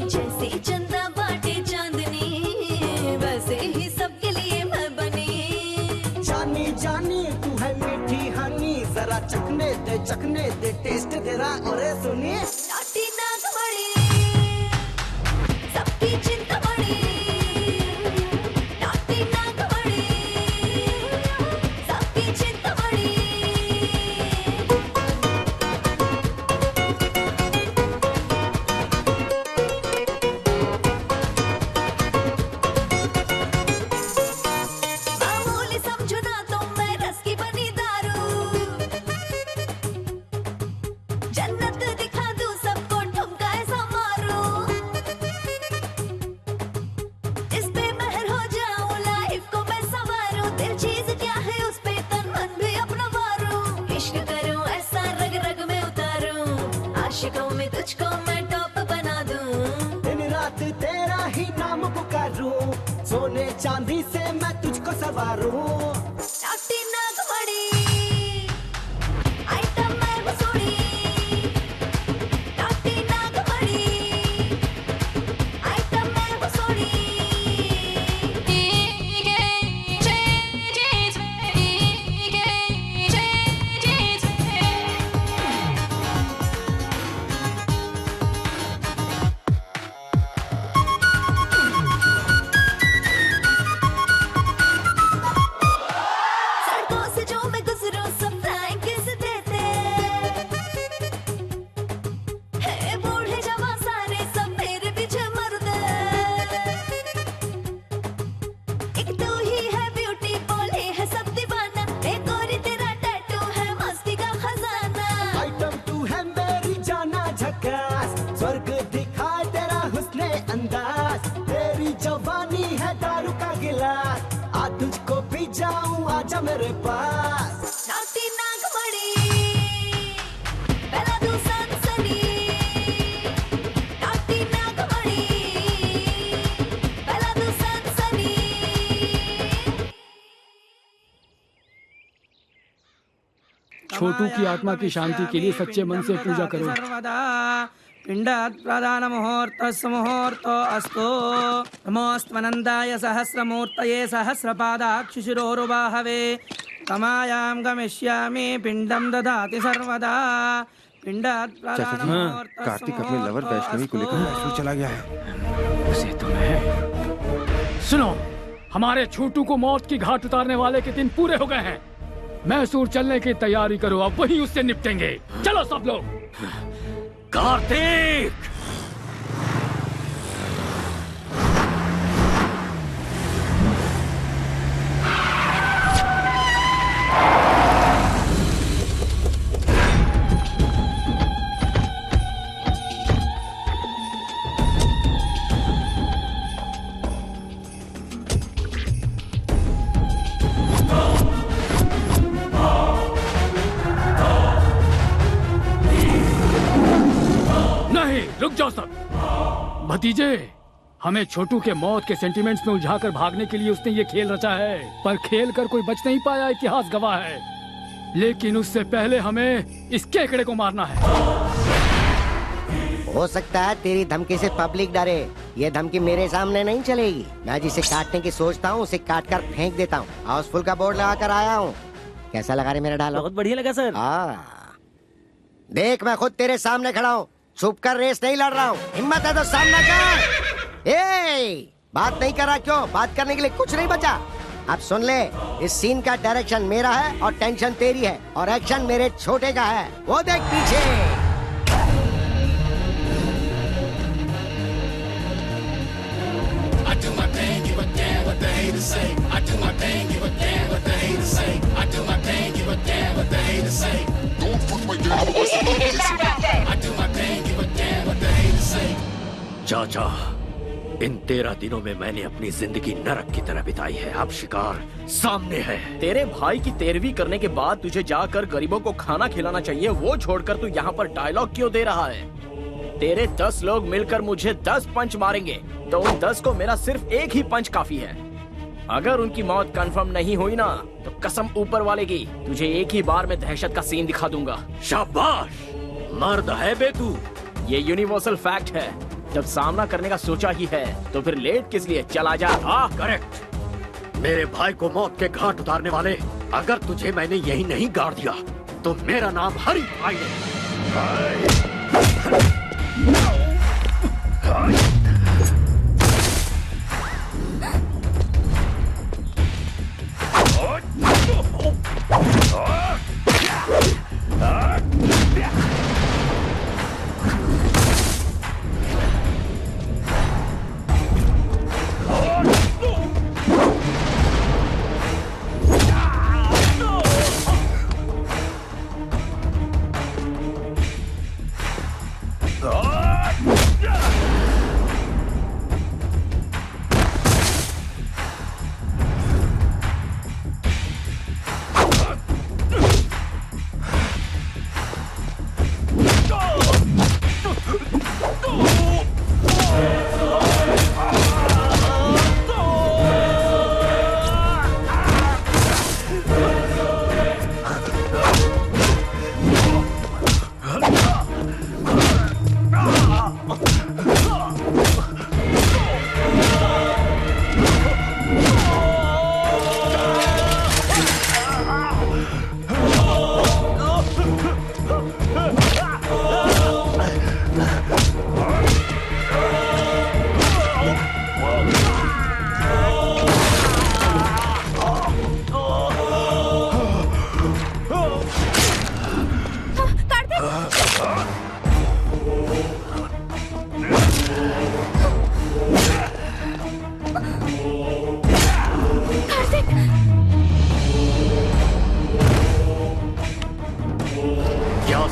जैसे चंदा बाटे चांदनी, वैसे ही सबके लिए मैं बनी। जानी जानी तू है मीठी हनी, जरा चखने दे टेस्ट तेरा। और सुनिए नाटी नागमणि, सबकी चिंतामणि। नाटी नागमणि, सबकी चिंतामणि। मामूली समझो ना तो मैं रस की बनी दारू। जन्नत दिखा दूं सबको, ठुमका ऐसा मारूं। इस पे महर हो जाऊं, लाइफ को मैं संवारूं। दिल चीज क्या है उस पे तन मन भी अपना वारूं। इश्क करूं ऐसा रग रग में उतारूं, आशिकों में तुझको मैं टॉप बना दूं। दिन रात तेरा ही नाम पुकारूं, सोने चांदी से मैं तुझको सवारूं। नाटी नागमणि, आइटम मैं बसूड़ी। नाटी नागमणि, आइटम मैं बसूड़ी। सड़कों से जो मैं गुजरूं सब फ्लाइंग किस देते हैं। बूढ़े जवान सारे सब मेरे पीछे मरते। एक तू ही है ब्यूटी, बोले है सब दीवाना। एक और तेरा टैटू है मस्ती का खजाना। आइटम तू है मेरी जाना झकास, स्वर्ग दिखाए तेरा हुस्ने अंदाज। तेरी जवानी है दारू का गिलास, आ तुझको पी जाऊं आजा मेरे पास। नाटी नागमणि, पहला तू सनसनी। नाटी नागमणि, पहला तू सनसनी। छोटू की आत्मा की शांति के लिए सच्चे मन से पूजा करो। सर्वदा पिंडात् प्रदान मुहूर्तस्य मुहूर्तो अस्तु। नमोऽस्त्वनन्दाय सहस्रमूर्तये सहस्रपादाक्षिशिरोरुबाहवे। तमायां गमिष्यामि पिंडं ददाति सर्वदा। पिंडात् प्रदान मुहूर्तस्य कार्तिक अपने लवर वैष्णवी को लेकर मैसूर चला गया है। उसे तुम्हें सुनो, हमारे छोटू को मौत की घाट उतारने वाले के दिन पूरे हो गए हैं। मैसूर चलने की तैयारी करो, अब वही उससे निपटेंगे। चलो सब लोग। कार्तिक! रुक जाओ सब। भतीजे, हमें छोटू के मौत के सेंटिमेंट्स में उलझाकर भागने के लिए उसने ये खेल रचा है, पर खेल कर कोई बच नहीं पाया, इतिहास गवाह है। लेकिन उससे पहले हमें इस केकड़े को मारना है। हो सकता है तेरी धमकी से पब्लिक डरे, ये धमकी मेरे सामने नहीं चलेगी। मैं जिसे काटने की सोचता हूँ उसे काट कर फेंक देता हूँ। हाउसफुल का बोर्ड लगा कर आया हूँ। कैसा लगा रे मेरा डायलॉग? बहुत बढ़िया लगा सर। देख, मैं खुद तेरे सामने खड़ा हूँ, छुप कर रेस नहीं लड़ रहा हूँ। हिम्मत है तो सामना कर। बात नहीं कर रहा क्यों? बात करने के लिए कुछ नहीं बचा। अब सुन ले, इस सीन का डायरेक्शन मेरा है और टेंशन तेरी है और एक्शन मेरे छोटे का है। वो देख पीछे। to say. Don't fuck my girl, what's the listen. I do my thing, give a damn what the haters say. चाचा, इन 13 दिनों में मैंने अपनी जिंदगी नरक की तरह बिताई है। अब शिकार सामने है। तेरे भाई की 13वीं करने के बाद तुझे जाकर गरीबों को खाना खिलाना चाहिए, वो छोड़कर तू यहाँ पर डायलॉग क्यों दे रहा है? तेरे 10 लोग मिलकर मुझे 10 पंच मारेंगे, तो उन 10 को मेरा सिर्फ एक ही पंच काफी है। अगर उनकी मौत कंफर्म नहीं हुई ना, तो कसम ऊपर वाले की, तुझे एक ही बार में दहशत का सीन दिखा दूंगा। शाबाश, मर्द है बे तू। ये यूनिवर्सल फैक्ट है, जब सामना करने का सोचा ही है तो फिर लेट किस लिए, चला जा। करेक्ट। मेरे भाई को मौत के घाट उतारने वाले, अगर तुझे मैंने यही नहीं गाड़ दिया तो मेरा नाम हरी भाई है।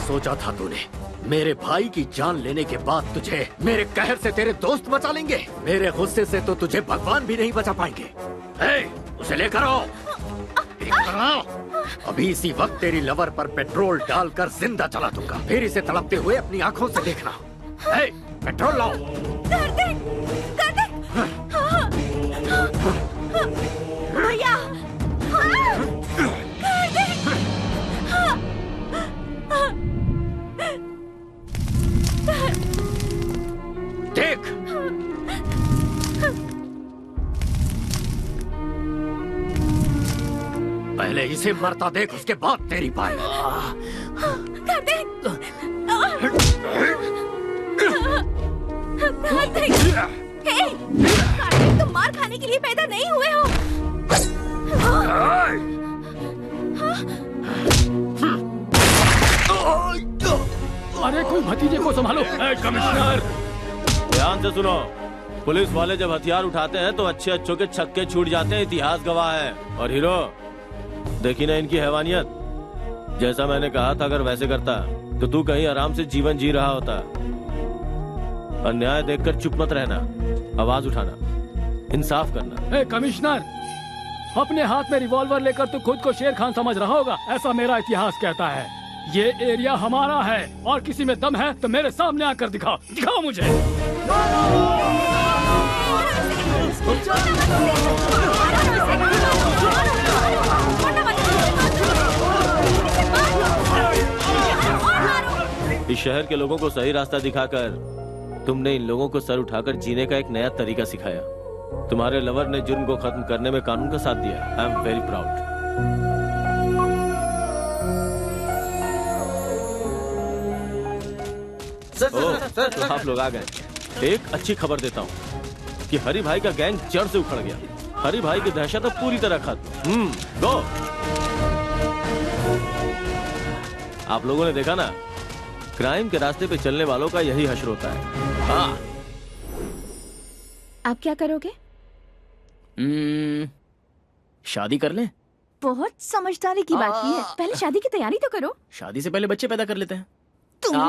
सोचा था तूने मेरे भाई की जान लेने के बाद तुझे मेरे कहर से तेरे दोस्त बचा लेंगे? मेरे गुस्से से तो तुझे भगवान भी नहीं बचा पाएंगे। उसे लेकर आओ, लेकर आओ। अभी इसी वक्त तेरी लवर पर पेट्रोल डालकर जिंदा जला दूंगा, फिर इसे तड़पते हुए अपनी आंखों से देखना। पेट्रोल लाओ। भैया देख, पहले इसे मरता देख, उसके बाद तेरी बारी। कार्तिक, तुम मार खाने के लिए पैदा नहीं हुए हो। अरे कोई भतीजे को संभालो। कमिश्नर, ध्यान से सुनो, पुलिस वाले जब हथियार उठाते हैं तो अच्छे अच्छों के छक्के छूट जाते हैं, इतिहास गवाह है। और हीरो, देखी ना इनकी हैवानियत। जैसा मैंने कहा था, अगर वैसे करता तो तू कहीं आराम से जीवन जी रहा होता। अन्याय देखकर चुप मत रहना, आवाज उठाना, इंसाफ करना। कमिश्नर, अपने हाथ में रिवॉल्वर लेकर तू खुद को शेर खान समझ रहा होगा, ऐसा मेरा इतिहास कहता है। ये एरिया हमारा है और किसी में दम है तो मेरे सामने आकर दिखाओ, दिखाओ मुझे। इस शहर के लोगों को सही रास्ता दिखाकर तुमने इन लोगों को सर उठाकर जीने का एक नया तरीका सिखाया। तुम्हारे लवर ने जुर्म को खत्म करने में कानून का साथ दिया। I am very proud. Sir, तो आप लोग आ गए। एक अच्छी खबर देता हूँ कि हरी भाई का गैंग जड़ से उखड़ गया। हरी भाई की दहशत अब पूरी तरह खत्म। गो। आप लोगों ने देखा ना, क्राइम के रास्ते पे चलने वालों का यही हश्र होता है। हाँ। आप क्या करोगे? शादी कर लें? बहुत समझदारी की बात की है। पहले शादी की तैयारी तो करो। शादी से पहले बच्चे पैदा कर लेते हैं। तुम